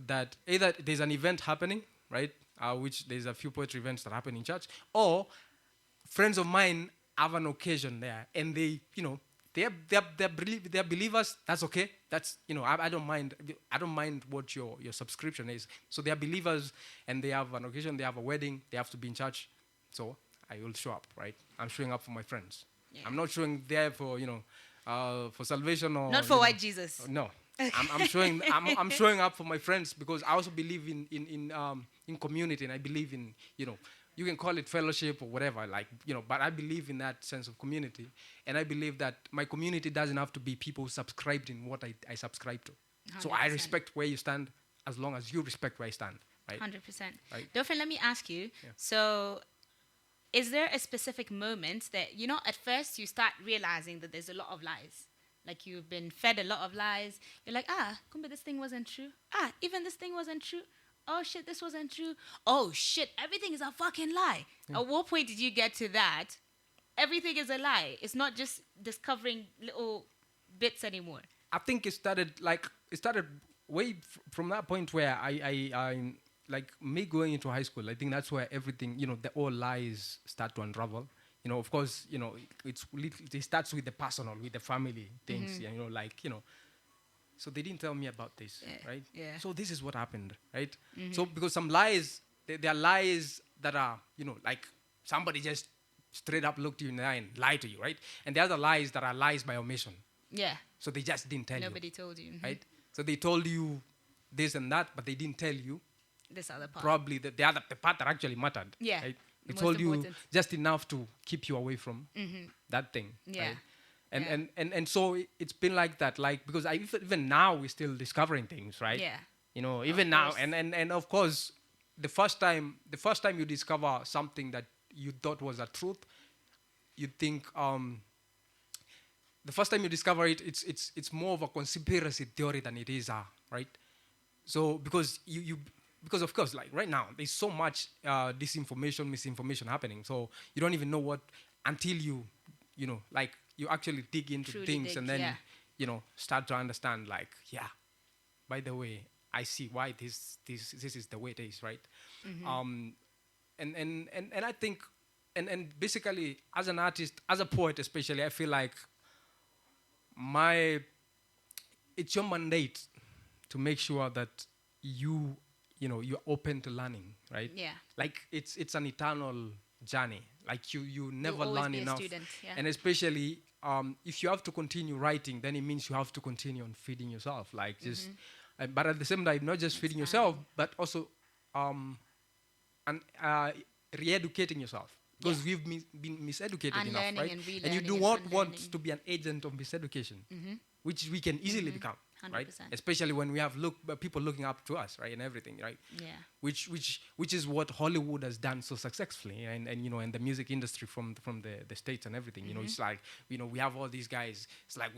Speaker 2: that either there's an event happening, right? Which there's a few poetry events that happen in church, or friends of mine have an occasion there, and they, you know, they're believers. That's okay. That's, you know, I don't mind. I don't mind what your subscription is. So they're believers, and they have an occasion. They have a wedding. They have to be in church. So I will show up, right? I'm showing up for my friends. Yeah. I'm not showing there for, you know, for salvation or
Speaker 1: not for white Jesus.
Speaker 2: No, I'm showing I'm showing up for my friends because I also believe in community, and I believe in, you know, you can call it fellowship or whatever, like, you know, but I believe in that sense of community, and I believe that my community doesn't have to be people subscribed in what I subscribe to. 100%. So I respect where you stand as long as you respect where I stand, right?
Speaker 1: 100%. Right? Dorphan, let me ask you, so is there a specific moment that, you know, at first you start realizing that there's a lot of lies? Like you've been fed a lot of lies. You're like, kumbe, this thing wasn't true. Even this thing wasn't true. Oh, shit, this wasn't true. Oh, shit, everything is a fucking lie. At what point did you get to that? Everything is a lie. It's not just discovering little bits anymore.
Speaker 2: I think it started way from that point where I like me going into high school. I think that's where everything, you know, the all lies start to unravel. You know, of course, you know, it starts with the personal, with the family things, you know, like, you know. So they didn't tell me about this, right? Yeah. So this is what happened, right? So because some lies, there are lies that are, you know, like somebody just straight up looked you in the eye and lied to you, right? And the other lies that are lies by omission.
Speaker 1: Yeah.
Speaker 2: So they just didn't tell you.
Speaker 1: Nobody told you.
Speaker 2: Right? So they told you this and that, but they didn't tell you
Speaker 1: this other part.
Speaker 2: Probably the part that actually mattered.
Speaker 1: Yeah.
Speaker 2: Right? They told you just enough to keep you away from that thing.
Speaker 1: Yeah.
Speaker 2: Right? And so it's been like that, like, because even now we're still discovering things, right?
Speaker 1: Yeah.
Speaker 2: You know, even now, and of course, the first time you discover something that you thought was a truth, you think the first time you discover it, it's more of a conspiracy theory than it is right. So because because of course, like right now, there's so much disinformation, misinformation happening. So you don't even know what until you know, like you actually dig into things and then you know, start to understand, like, by the way, I see why this is the way it is, right? And I think and basically as an artist, as a poet especially, I feel like it's your mandate to make sure that you know, you're open to learning, right?
Speaker 1: Yeah.
Speaker 2: Like it's an eternal journey. Like you never
Speaker 1: You'll
Speaker 2: learn
Speaker 1: be
Speaker 2: enough.
Speaker 1: a student,
Speaker 2: And especially if you have to continue writing, then it means you have to continue on feeding yourself. Like just but at the same time, not just feeding yourself, but also re-educating yourself. Because we've been miseducated enough, right? And you do not want to be an agent of miseducation, which we can easily become,
Speaker 1: 100%.
Speaker 2: right? Especially when we have people looking up to us, right, and everything, right?
Speaker 1: Yeah.
Speaker 2: Which is what Hollywood has done so successfully, and you know, and the music industry from the States and everything. You know, it's like, you know, we have all these guys. It's like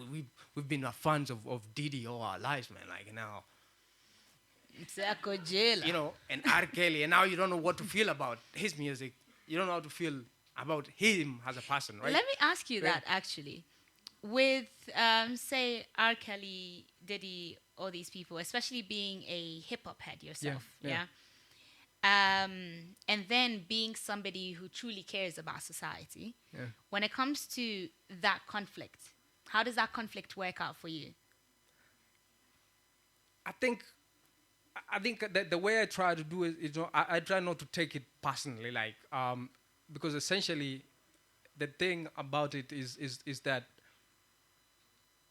Speaker 2: we've been fans of Diddy all our lives, man. Like now. You know, and R. Kelly, and now you don't know what to feel about his music. You don't know how to feel about him as a person, right?
Speaker 1: Let me ask you that, actually. With, say, R. Kelly, Diddy, all these people, especially being a hip-hop head yourself, and then being somebody who truly cares about society, when it comes to that conflict, how does that conflict work out for you?
Speaker 2: I think that the way I try to do it is, you know, I try not to take it personally, like, because essentially the thing about it is that,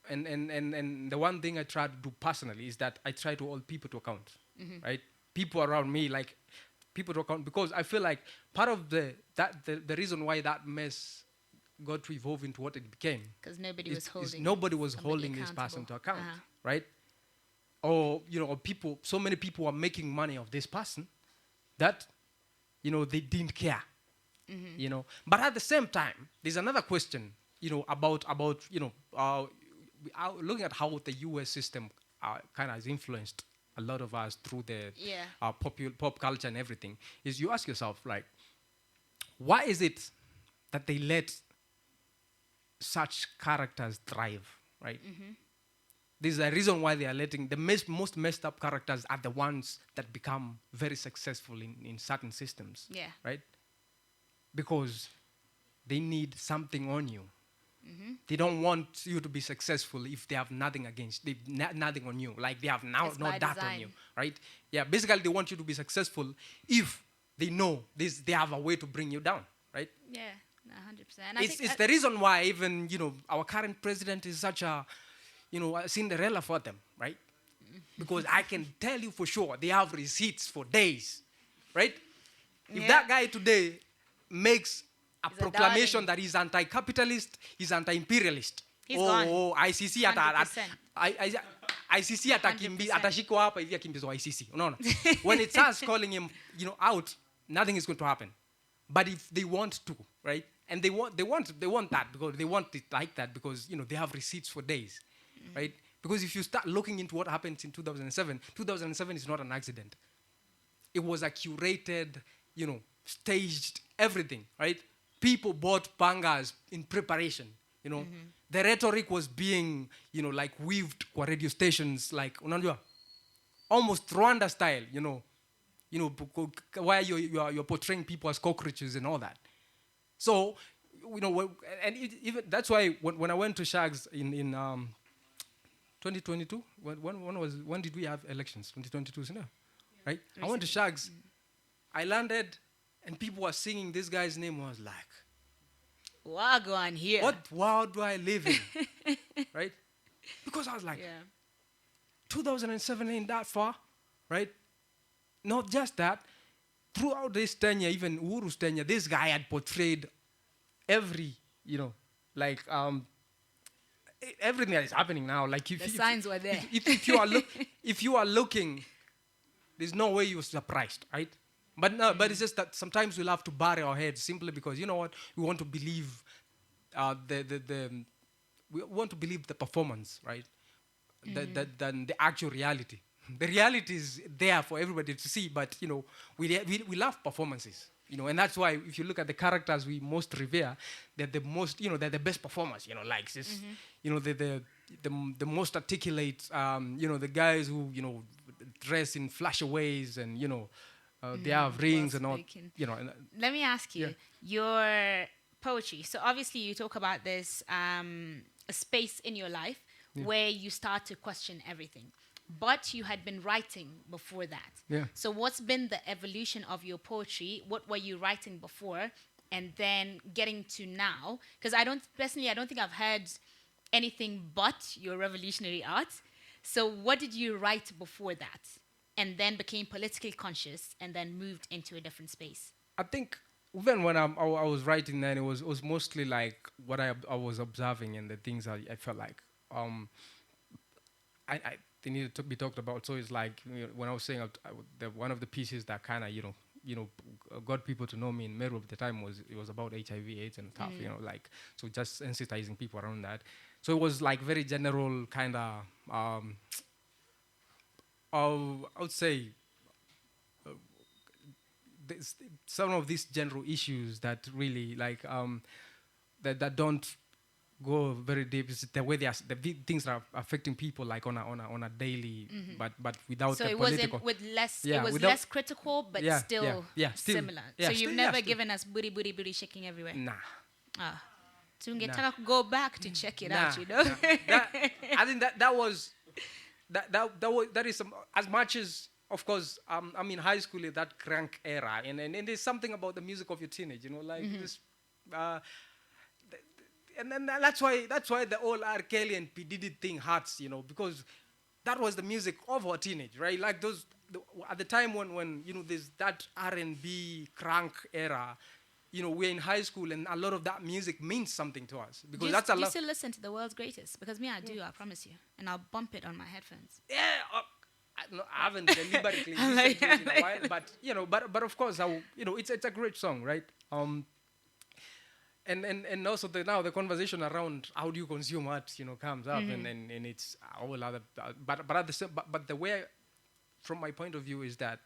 Speaker 2: and the one thing I try to do personally is that I try to hold people to account, right? People around me, like people to account, because I feel like part of the reason why that mess got to evolve into what it became,
Speaker 1: because nobody was
Speaker 2: holding this person to account, right? Or or people, so many people are making money of this person that they didn't care, But at the same time, there's another question, about looking at how the U.S. system kind of has influenced a lot of us through the pop culture and everything. Is you ask yourself, like, why is it that they let such characters thrive, right? There's a reason why they are letting the most messed up characters are the ones that become very successful in certain systems, right? Because they need something on you. They don't want you to be successful if they have nothing nothing on you. Like they have no that on you, right? Yeah, basically they want you to be successful if they know they have a way to bring you down, right?
Speaker 1: Yeah, 100%.
Speaker 2: It's the reason why even our current president is such a a Cinderella for them, right? Because I can tell you for sure they have receipts for days, right? If that guy today makes a proclamation that he's anti-capitalist, he's anti-imperialist.
Speaker 1: He's gone.
Speaker 2: ICC ICC atashikwa hapa hivi akimbizwa ICC. No. When it starts calling him, out, nothing is going to happen. But if they want to, right? And they want that because they want it like that because they have receipts for days, right? Because if you start looking into what happened in 2007 is not an accident. It was a curated, staged everything, right? People bought pangas in preparation, The rhetoric was being, like weaved kwa radio stations, like, unajua, almost Rwanda style, where you're portraying people as cockroaches and all that. So, even that's why when I went to Shags in 2022, when did we have elections? 2022, isn't it? Right? Recently. I went to Shags. I landed, and people were singing this guy's name. I was like,
Speaker 1: Wagwan here.
Speaker 2: What world do I live in? Right? Because I was like, 2007 ain't that far, right? Not just that. Throughout this tenure, even Uhuru's tenure, this guy had portrayed every, everything that is happening now. Like
Speaker 1: the signs were there.
Speaker 2: If you are looking, there's no way you're surprised, right? But no, but it's just that sometimes we'll have to bury our heads simply because we want to believe we want to believe the performance, right? Than the actual reality. The reality is there for everybody to see, but we love performances, and that's why if you look at the characters we most revere, they're the most, they're the best performers, like this, the most articulate, the guys who dress in flashaways and they have rings and all,
Speaker 1: Let me ask you, your poetry. So obviously you talk about this a space in your life where you start to question everything. But you had been writing before that.
Speaker 2: Yeah.
Speaker 1: So what's been the evolution of your poetry? What were you writing before? And then getting to now? Because I don't think I've heard anything but your revolutionary art. So what did you write before that? And then became politically conscious and then moved into a different space?
Speaker 2: I think even when I was writing then, it was mostly like what I was observing and the things I felt like. They needed to be talked about. So it's like when I was saying one of the pieces that kind of got people to know me in Meru at the time was about HIV/AIDS and stuff. So just sensitizing people around that. So it was like very general kind of. I would say some of these general issues that really like that don't go very deep. It's the way things are affecting people like on a daily, but without
Speaker 1: so
Speaker 2: the
Speaker 1: it
Speaker 2: political.
Speaker 1: Wasn't with less. It was less critical, but still similar.
Speaker 2: Yeah,
Speaker 1: so you've never given us booty shaking everywhere.
Speaker 2: Nah.
Speaker 1: So we can go back to check it out.
Speaker 2: I think that is some, as much as. Of course, I'm in high school in that crank era, and there's something about the music of your teenage, like this. and then that's why the whole R. Kelly and P. Diddy thing hurts, you know, because that was the music of our teenage, right? Like at the time when you know there's that R&B crank era, you know, we're in high school and a lot of that music means something to us because that's a lot.
Speaker 1: Do you still listen to the world's greatest? Because me, I do. I promise you, and I'll bump it on my headphones.
Speaker 2: Yeah. I haven't deliberately listened to it in a while, but you know, but of course, you know, it's a great song, right? And also now the conversation around how do you consume art, you know, comes up, and it's all other, but the way, from my point of view, is that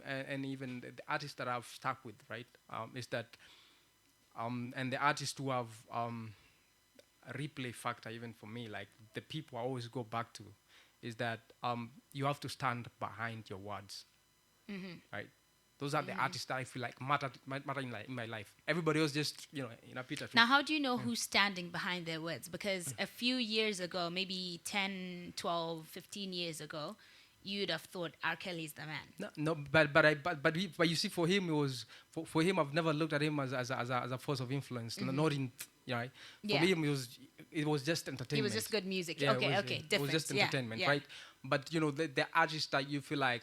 Speaker 2: and even the artists that I've stuck with, right, is that and the artists who have a replay factor, even for me, like the people I always go back to, is that you have to stand behind your words, right? Those are the artists that I feel like matter in my life. Everybody else just, you know, in a pita.
Speaker 1: Now, how do you know who's standing behind their words? Because a few years ago, maybe 10, 12, 15 years ago, you'd have thought R. Kelly's the man.
Speaker 2: No, but you see, for him, it was for him. I've never looked at him as a force of influence. Not in, you know, for him it was just entertainment.
Speaker 1: It was just good music.
Speaker 2: Yeah,
Speaker 1: okay,
Speaker 2: it was just entertainment, right? But you know, the artists that you feel like,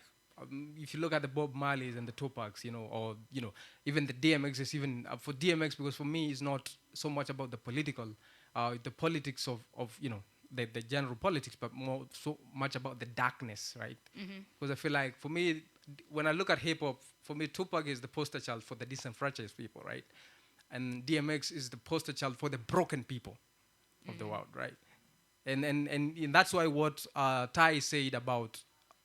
Speaker 2: if you look at the Bob Marleys and the Tupacs, you know, or you know, even the DMXs, even for DMX, because for me it's not so much about the politics of you know, the general politics, but more so much about the darkness, right? Because I feel like for me, when I look at hip hop, for me Tupac is the poster child for the disenfranchised people, right? And DMX is the poster child for the broken people of the world, right? And that's why what Ty said about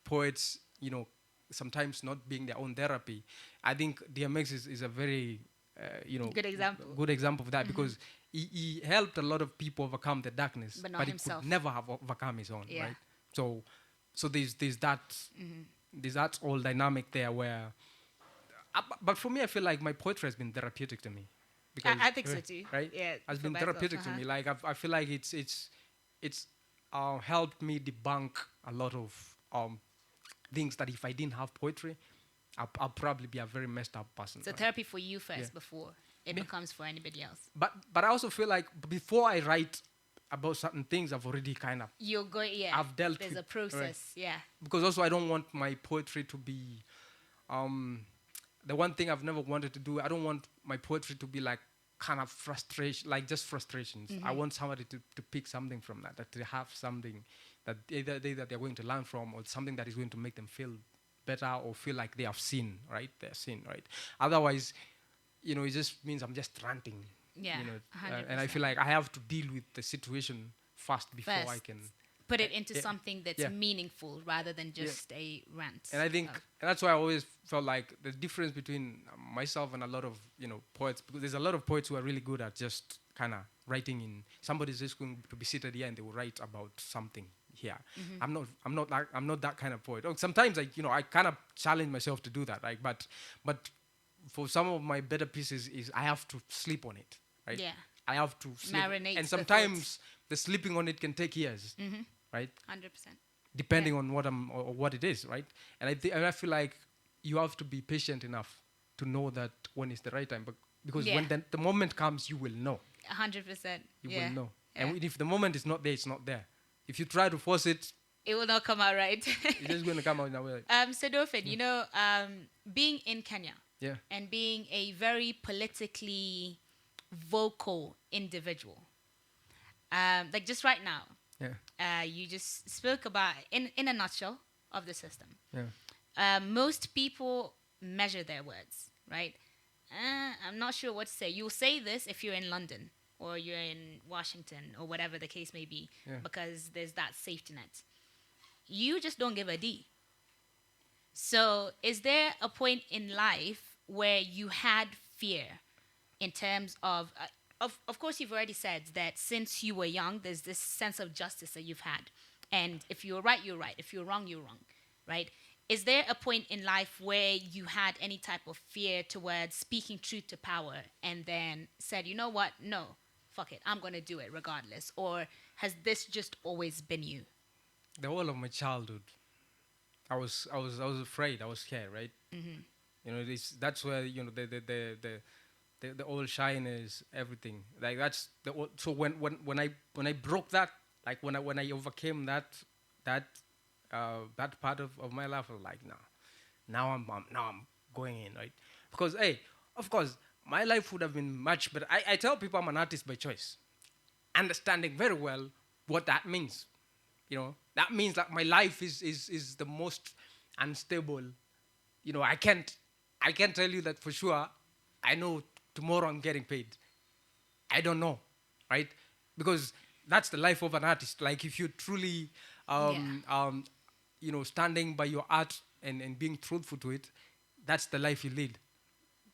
Speaker 2: poets, you know, sometimes not being their own therapy, I think DMX is a very you know, good example of that, because he helped a lot of people overcome the darkness, but he could never have overcome his own, right? So there's that whole dynamic there where, but for me, I feel like my poetry has been therapeutic to me.
Speaker 1: Because, I think so too.
Speaker 2: Right?
Speaker 1: Yeah,
Speaker 2: has been therapeutic to me. Like I feel like it's helped me debunk a lot of things that if I didn't have poetry, I'll probably be a very messed up person.
Speaker 1: So therapy for you first before it becomes for anybody else.
Speaker 2: But I also feel like before I write about certain things, I've already kind of I've dealt
Speaker 1: There's
Speaker 2: with,
Speaker 1: a process,
Speaker 2: right? Because also I don't want my poetry to be the one thing I've never wanted to do. I don't want my poetry to be like kind of frustration, like just frustrations. I want somebody to pick something from that they have something that either they're going to learn from, or something that is going to make them feel better or feel like they have seen, right? They're seen, right? Otherwise, you know, it just means I'm just ranting.
Speaker 1: Yeah,
Speaker 2: you know, and I feel like I have to deal with the situation first before I can
Speaker 1: put it into something that's meaningful rather than just a rant.
Speaker 2: And I think and that's why I always felt like the difference between myself and a lot of, you know, poets, because there's a lot of poets who are really good at just kind of writing in. Somebody's just going to be seated here and they will write about something here. I'm not that kind of poet. Sometimes I kind of challenge myself to do that, right? But for some of my better pieces is I have to sleep on it, right?
Speaker 1: Yeah.
Speaker 2: I have to sleep.
Speaker 1: Marinate.
Speaker 2: And sometimes the sleeping on it can take years, right?
Speaker 1: 100%.
Speaker 2: Depending on what it is, right? And I feel like you have to be patient enough to know that when is the right time, because when the moment comes, you will know.
Speaker 1: 100%.
Speaker 2: You will know. Yeah. And if the moment is not there, it's not there. If you try to force it,
Speaker 1: it will not come out right.
Speaker 2: It's just going to come out in a way.
Speaker 1: So Dorphan, you know, being in Kenya and being a very politically vocal individual, like just right now, you just spoke about, in a nutshell, of the system.
Speaker 2: Yeah.
Speaker 1: Most people measure their words, right? I'm not sure what to say. You'll say this if you're in London or you're in Washington or whatever the case may be, because there's that safety net. You just don't give a D. So is there a point in life where you had fear in terms of course, you've already said that since you were young, there's this sense of justice that you've had. And if you're right, you're right. If you're wrong, you're wrong, right? Is there a point in life where you had any type of fear towards speaking truth to power and then said, you know what, no, fuck it, I'm going to do it regardless? Or has this just always been you?
Speaker 2: The whole of my childhood, I was afraid, I was scared, right? You know, that's where, you know, the old shyness, everything. Like that's the old, so when I broke that, like when I overcame that that part of my life, I was like, no, now I'm going in, right? Because hey, of course, my life would have been much better. I tell people I'm an artist by choice, understanding very well what that means. That means that my life is the most unstable. I can't tell you that for sure. I know tomorrow I'm getting paid. I don't know, right? Because that's the life of an artist. Like if you truly, standing by your art and being truthful to it, that's the life you lead.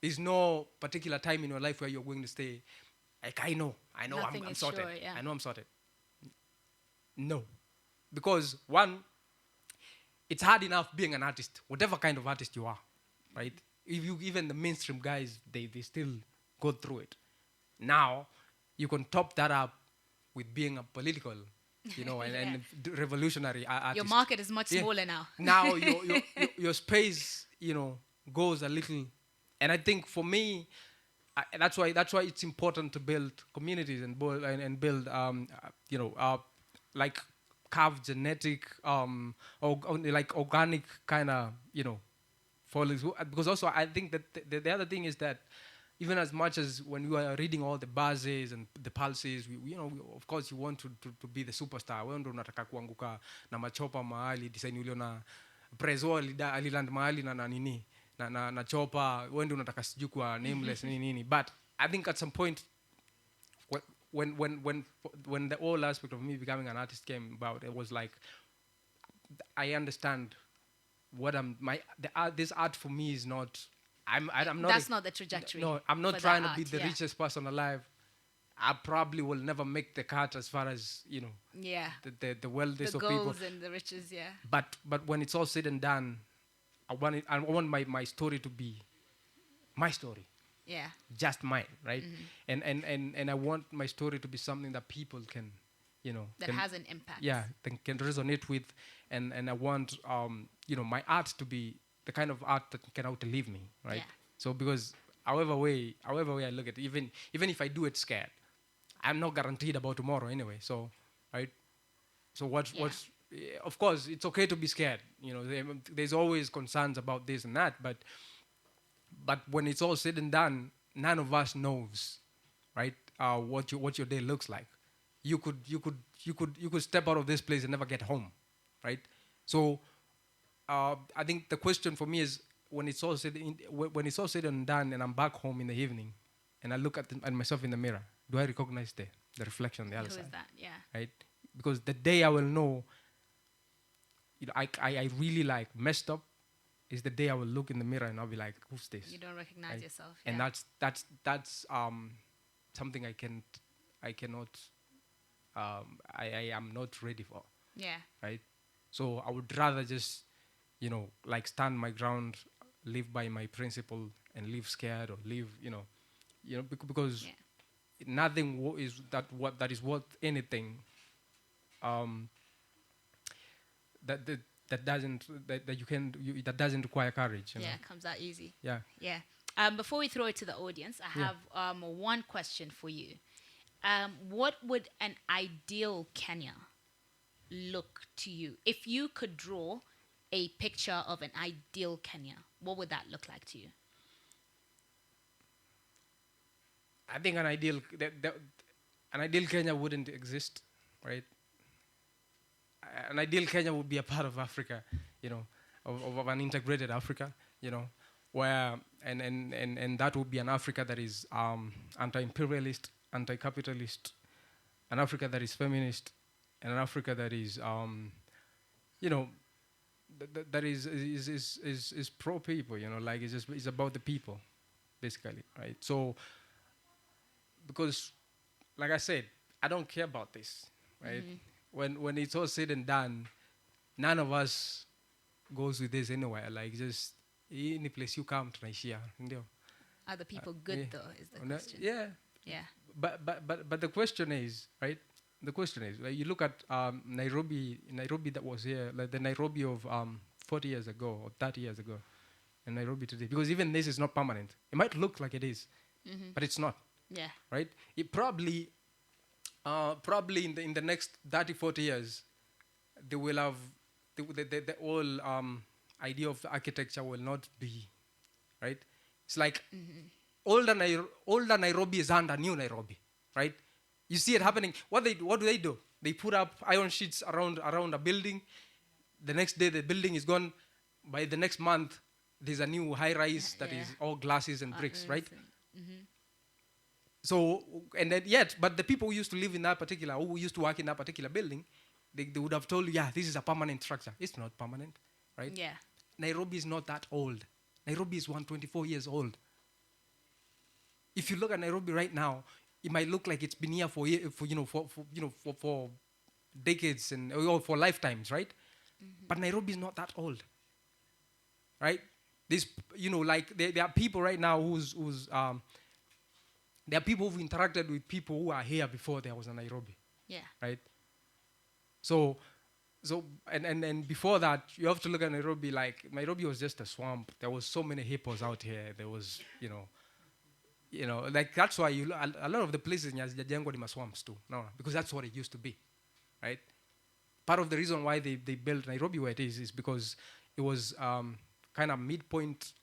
Speaker 2: There's no particular time in your life where you're going to stay. Like I know,
Speaker 1: Nothing
Speaker 2: I'm
Speaker 1: is
Speaker 2: sorted.
Speaker 1: sure, yeah.
Speaker 2: I know I'm sorted. No, because one, it's hard enough being an artist, whatever kind of artist you are, right? If you even the mainstream guys, they still go through it. Now, you can top that up with being a political, and revolutionary artist.
Speaker 1: Your market is much smaller now.
Speaker 2: Now your space, goes a little, and I think for me, that's why it's important to build communities and build like carved genetic like organic kind of followings, because also I think that the other thing is that even as much as when you are reading all the buzzes and the pulses, of course you want to be the superstar. Wewe ndo unataka kuanguka na machopa mahali design uliona prezo aliland mahali na nini na chopa, wewe ndo unataka siju kwa nameless nini. But I think at some point when the whole aspect of me becoming an artist came about, it was like I understand what this art for me is not. I'm not.
Speaker 1: That's not the trajectory.
Speaker 2: No, I'm not trying to be the richest person alive. I probably will never make the cut as far as
Speaker 1: Yeah.
Speaker 2: the wealthiest of
Speaker 1: The
Speaker 2: people.
Speaker 1: goals and the riches, yeah.
Speaker 2: But when it's all said and done, I want my story to be my story.
Speaker 1: Yeah.
Speaker 2: Just mine, right? And I want my story to be something that people can,
Speaker 1: that has an impact.
Speaker 2: Yeah, can resonate with, and I want my art to be the kind of art that can outlive me, right?
Speaker 1: Yeah.
Speaker 2: So because however way I look at it, even if I do it scared, I'm not guaranteed about tomorrow anyway. So, right? So what's of course it's okay to be scared. There's always concerns about this and that, but when it's all said and done, none of us knows, right? What your day looks like. You could step out of this place and never get home, right? So I think the question for me is when it's all said and done, and I'm back home in the evening, and I look at myself in the mirror, do I recognize the reflection on the other side?
Speaker 1: Who is that? Yeah.
Speaker 2: Right? Because the day I will know, I really like messed up, is the day I will look in the mirror and I'll be like, who's this?
Speaker 1: You don't recognize yourself.
Speaker 2: And
Speaker 1: yeah.
Speaker 2: that's something I cannot I am not ready for.
Speaker 1: Yeah.
Speaker 2: Right? So I would rather just, like stand my ground, live by my principle, and live scared or live, because nothing that is worth anything. That doesn't require courage.
Speaker 1: Yeah, it comes out easy.
Speaker 2: Yeah.
Speaker 1: Yeah. Before we throw it to the audience, I have one question for you. What would an ideal Kenya look to you? If you could draw a picture of an ideal Kenya, what would that look like to you?
Speaker 2: I think an ideal Kenya wouldn't exist, right? An ideal Kenya would be a part of Africa, of an integrated Africa, where and that would be an Africa that is anti-imperialist, anti-capitalist, an Africa that is feminist, and an Africa that is that is pro people, like it's about the people, basically, right? So because, like I said, I don't care about this, right? When it's all said and done, none of us goes with this anywhere. Like just any place you come to,
Speaker 1: are the people good though? Is the question?
Speaker 2: Yeah.
Speaker 1: Yeah.
Speaker 2: But the question is, right? The question is, like, you look at Nairobi that was here, like the Nairobi of 40 years ago or 30 years ago, and Nairobi today. Because even this is not permanent. It might look like it is, but it's not.
Speaker 1: Yeah.
Speaker 2: Right? It probably in the next 30, 40 years, they will have the whole idea of architecture will not be, right? It's like older Nairobi is under new Nairobi, right? You see it happening. What do they do? They put up iron sheets around a building. The next day, the building is gone. By the next month, there's a new high-rise that is all glasses and bricks, right? So, and then but the people who used to live in that particular, who used to work in that particular building, they would have told you, yeah, this is a permanent structure. It's not permanent, right?
Speaker 1: Yeah.
Speaker 2: Nairobi is not that old. Nairobi is 124 years old. If you look at Nairobi right now, it might look like it's been here for decades or for lifetimes, right? But Nairobi is not that old, right? This, like there are people right now there are people who've interacted with people who are here before there was a Nairobi.
Speaker 1: Yeah.
Speaker 2: Right? So and before that, you have to look at Nairobi like Nairobi was just a swamp. There was so many hippos out here. There was, like that's why a lot of the places in Yazjajengwa are swamps too. No, because that's what it used to be, right? Part of the reason why they built Nairobi where it is because it was kind of midpoint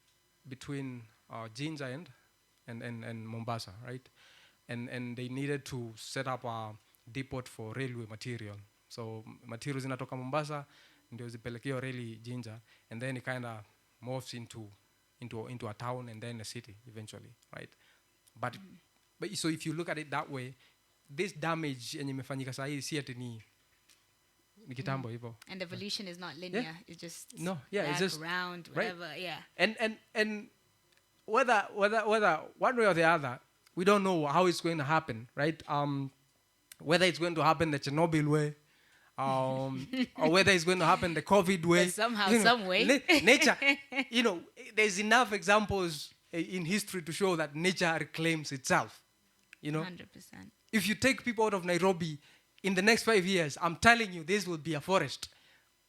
Speaker 2: between Jinja and Mombasa, right? And they needed to set up a depot for railway material. So materials zinatoka Mombasa ndio zipelekeo reli Jinja, and then it kind of morphs into a town and then a city eventually, right? But so if you look at it that way, this damage yenye imefanyika saa hii si ati ni kitambo hivyo.
Speaker 1: And evolution is not linear. Yeah. It's just
Speaker 2: it's just
Speaker 1: round, whatever, right? Yeah.
Speaker 2: And whether one way or the other, we don't know how it's going to happen, right? Whether it's going to happen the Chernobyl way, or whether it's going to happen the COVID way.
Speaker 1: But somehow, some way.
Speaker 2: Nature, there's enough examples in history to show that nature reclaims itself.
Speaker 1: 100%.
Speaker 2: If you take people out of Nairobi, in the next 5 years, I'm telling you, this will be a forest,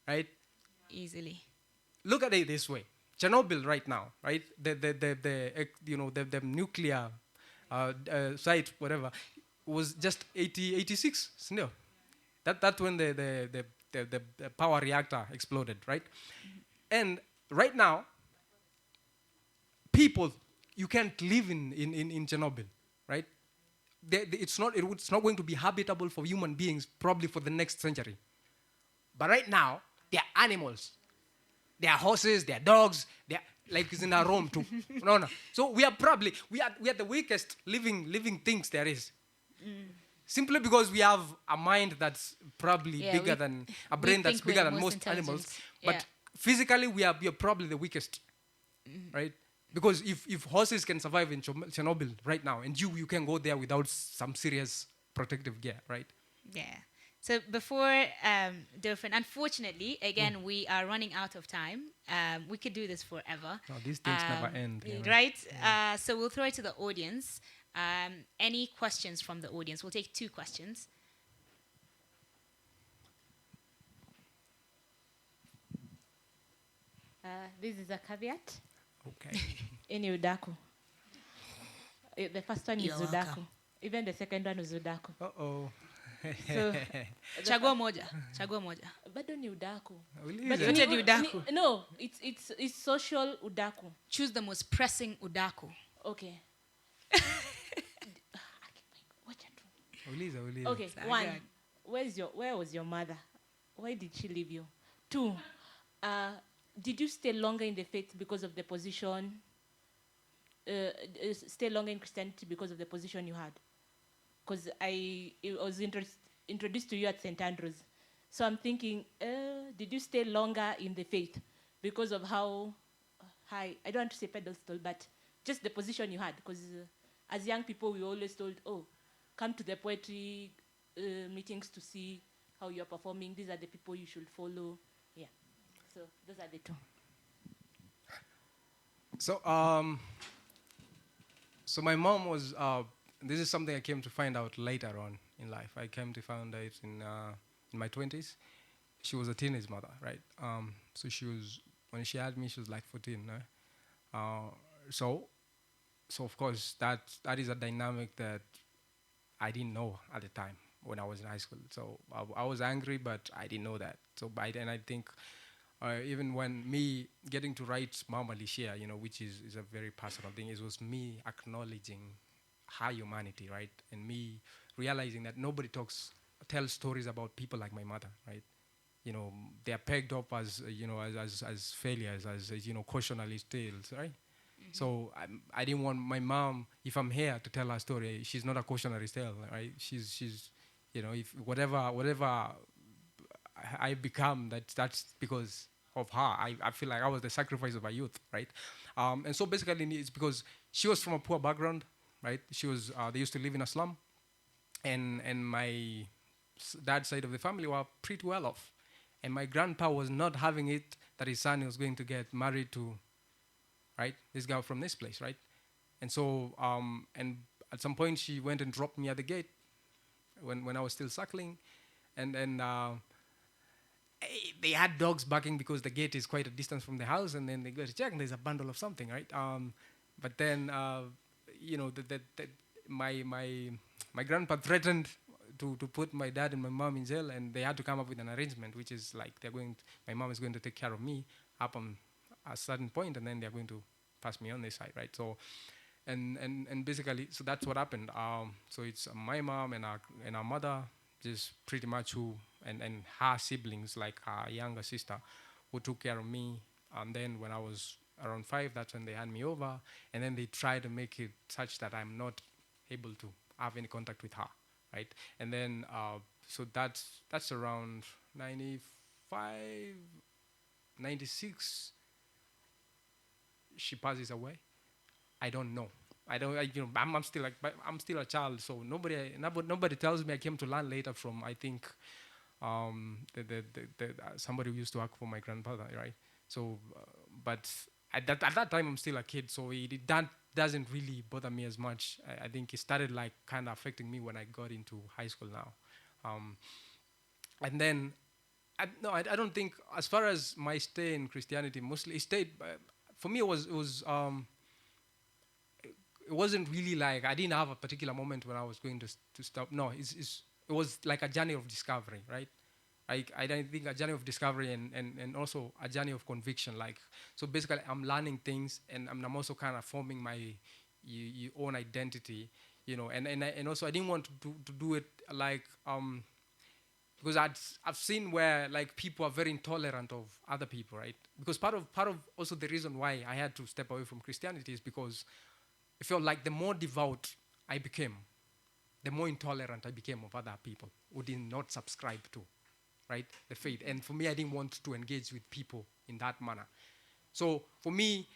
Speaker 2: right?
Speaker 1: Easily.
Speaker 2: Look at it this way. Chernobyl right now, right? The nuclear site, whatever, was just 86. No, that's when the power reactor exploded, right? And right now, people, you can't live in Chernobyl, right? It's not going to be habitable for human beings probably for the next century. But right now, there are animals. There are horses, there are dogs, there are, like it's in our Rome too. No. So we are the weakest living things there is. Simply because we have a mind that's probably bigger than a brain that's bigger than most animals. But physically we are probably the weakest. Right? Because if horses can survive in Chernobyl right now, and you can go there without some serious protective gear, right?
Speaker 1: Yeah. So before Dorphan, unfortunately, again, we are running out of time. We could do this forever.
Speaker 2: No, these things never end.
Speaker 1: Right? Yeah. So we'll throw it to the audience. Any questions from the audience? We'll take 2 questions.
Speaker 3: This is a caveat.
Speaker 2: Okay.
Speaker 3: Any udaku. The first one is udaku.
Speaker 1: Welcome.
Speaker 3: Even the second one is udaku.
Speaker 2: Uh-oh.
Speaker 3: So,
Speaker 1: Chagua moja.
Speaker 3: Bado ni udaku.
Speaker 1: But you did udaku.
Speaker 3: No, it's social udaku.
Speaker 1: Choose the most pressing udaku.
Speaker 3: Okay.
Speaker 2: Uliza.
Speaker 3: Okay, 1. Where was your mother? Why did she leave you? 2. Did you stay longer in the faith because of the position? Stay longer in Christianity because of the position you had? Because I was introduced to you at St. Andrews. So I'm thinking, did you stay longer in the faith because of how high, I don't want to say pedestal, but just the position you had? Because as young people, we were always told, come to the poetry meetings to see how you're performing. These are the people you should follow. Yeah. So those are the 2.
Speaker 2: So my mom was, this is something I came to find out later on in life. I came to find out in my 20s. She was a teenage mother, right? So when she had me, she was like 14. So so of course that is a dynamic that I didn't know at the time when I was in high school. So I was angry, but I didn't know that. So by then, I think even when me getting to write Mama Alicia, which is a very personal thing, it was me acknowledging her humanity, right? And me realizing that nobody tells stories about people like my mother, right? They are pegged up as, as failures, as cautionary tales, right? Mm-hmm. So I didn't want my mom, if I'm here to tell her story, she's not a cautionary tale, right? She's if whatever I become, that's because of her. I feel like I was the sacrifice of her youth, right? And so basically it's because she was from a poor background, right? She was, they used to live in a slum, and my dad's side of the family were pretty well off. And my grandpa was not having it that his son was going to get married to, right, this girl from this place, right? And so, and at some point she went and dropped me at the gate when I was still suckling. And then they had dogs barking because the gate is quite a distance from the house. And then they go to check and there's a bundle of something, right? But then, my grandpa threatened to put my dad and my mom in jail, and they had to come up with an arrangement, which is like my mom is going to take care of me up on a certain point, and then they're going to pass me on this side, right? So, and basically, so that's what happened. So it's my mom and our mother, just pretty much and her siblings, like her younger sister, who took care of me. And then when I was around 5, that's when they hand me over, and then they try to make it such that I'm not able to have any contact with her. Right, and then so that's around 95, 96. She passes away. I don't know. I'm still I'm still a child, so nobody tells me. I came to learn later from, I think, somebody who used to work for my grandfather, right? So, but at that time I'm still a kid, so that doesn't really bother me as much. I think it started like kind of affecting me when I got into high school now. And then, I don't think, as far as my stay in Christianity, mostly it stayed, for me it wasn't really like, I didn't have a particular moment when I was going to stop. No, it was like a journey of discovery, right? I think a journey of discovery and also a journey of conviction. Like, so basically I'm learning things, and I'm also kind of forming my own identity, and also I didn't want to do it like, because I've seen where like people are very intolerant of other people, right? Because part of also the reason why I had to step away from Christianity is because I felt like the more devout I became, the more intolerant I became of other people who did not subscribe to, right, the faith. And for me, I didn't want to engage with people in that manner. So for me,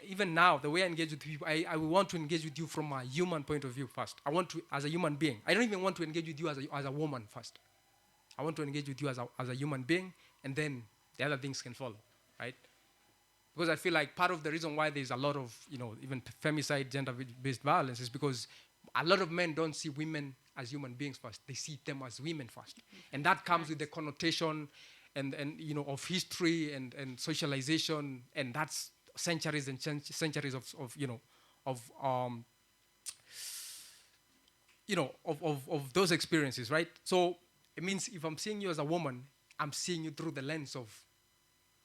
Speaker 2: even now, the way I engage with people, I want to engage with you from a human point of view first. I want to, as a human being. I don't even want to engage with you as a woman first. I want to engage with you as a human being, and then the other things can follow, right? Because I feel like part of the reason why there's a lot of, even femicide, gender-based violence is because a lot of men don't see women as human beings first. They see them as women first. And that comes with the connotation and of history and socialization, and that's centuries and centuries of those experiences, right? So it means if I'm seeing you as a woman, I'm seeing you through the lens of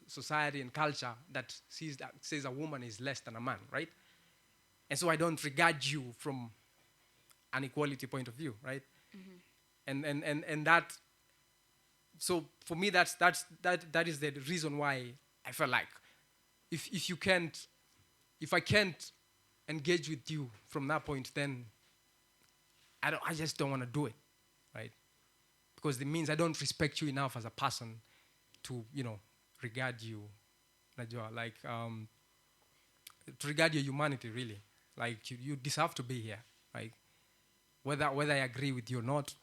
Speaker 2: society and culture that says a woman is less than a man, right? And so I don't regard you from an equality point of view, right? Mm-hmm. And that, so for me that is the reason why I felt like if I can't engage with you from that point, then I just don't want to do it, right? Because it means I don't respect you enough as a person to regard you, like to regard your humanity, really. Like you deserve to be here, like whether I agree with you or not,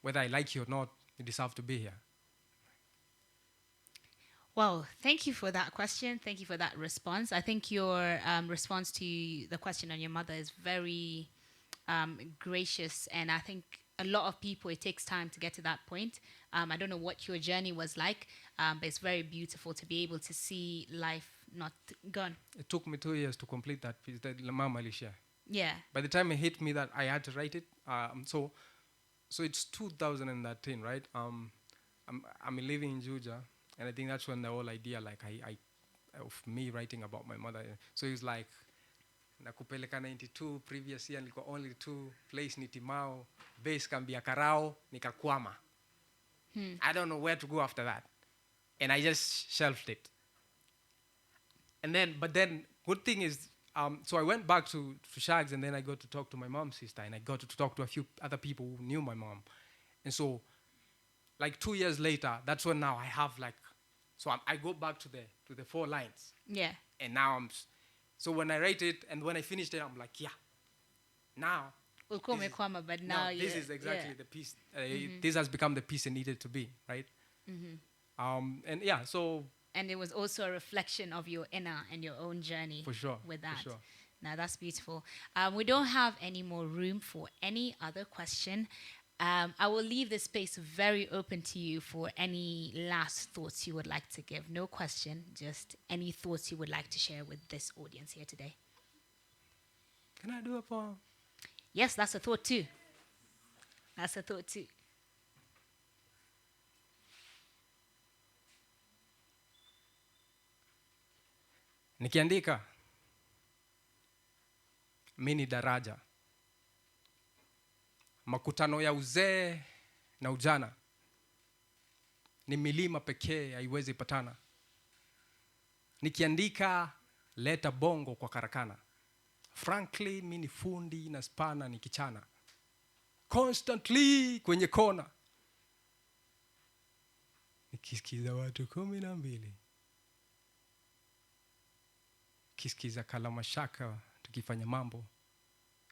Speaker 2: whether I like you or not, you deserve to be here.
Speaker 1: Well, thank you for that question. Thank you for that response. I think your response to the question on your mother is very gracious, and I think a lot of people, it takes time to get to that point. I don't know what your journey was like, but it's very beautiful to be able to see life not gone?
Speaker 2: It took me 2 years to complete that piece that Mama Alicia.
Speaker 1: Yeah.
Speaker 2: By the time it hit me that I had to write it, so it's 2013, right? I'm living in Juja, and I think that's when the whole idea, like, I of me writing about my mother. So it was like, nakupeleka 92, previous year nilikuwa only 2, place ni Timao, base kambia Karao, nikakwama. I don't know where to go after that. And I just shelved it. But then, good thing is, so I went back to Shags, and then I got to talk to my mom's sister, and I got to talk to a few other people who knew my mom. And so, like 2 years later, that's when now I have like, so I go back to the 4 lines.
Speaker 1: Yeah.
Speaker 2: And now so when I write it, and when I finished it, I'm like, yeah, now.
Speaker 1: But now
Speaker 2: this is exactly the piece. This has become the piece it needed to be, right? And yeah, so.
Speaker 1: And it was also a reflection of your inner and your own journey.
Speaker 2: For sure.
Speaker 1: With that.
Speaker 2: For sure.
Speaker 1: Now that's beautiful. We don't have any more room for any other question. I will leave this space very open to you for any last thoughts you would like to give. No question, just any thoughts you would like to share with this audience here today.
Speaker 2: Can I do a poem?
Speaker 1: Yes, that's a thought too. That's a thought too.
Speaker 2: Nikiandika, mini daraja. Makutano ya uzee na ujana. Ni milima pekee haiwezi patana. Nikiandika, leta bongo kwa karakana. Frankly, mini fundi na spana nikichana. Constantly kwenye kona. Nikisikiza watu 12. Kisikiza kalamashaka tukifanya mambo.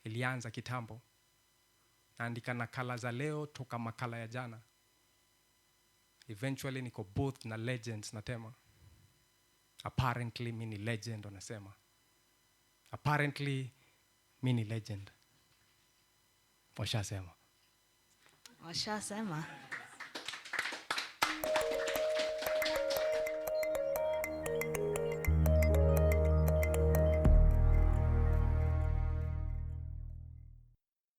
Speaker 2: Ilianza kitambo. Naandika nakala za leo toka makala ya jana. Eventually niko both na legends na tema. Apparently mini legend wanasema. Apparently mini legend. Washasema.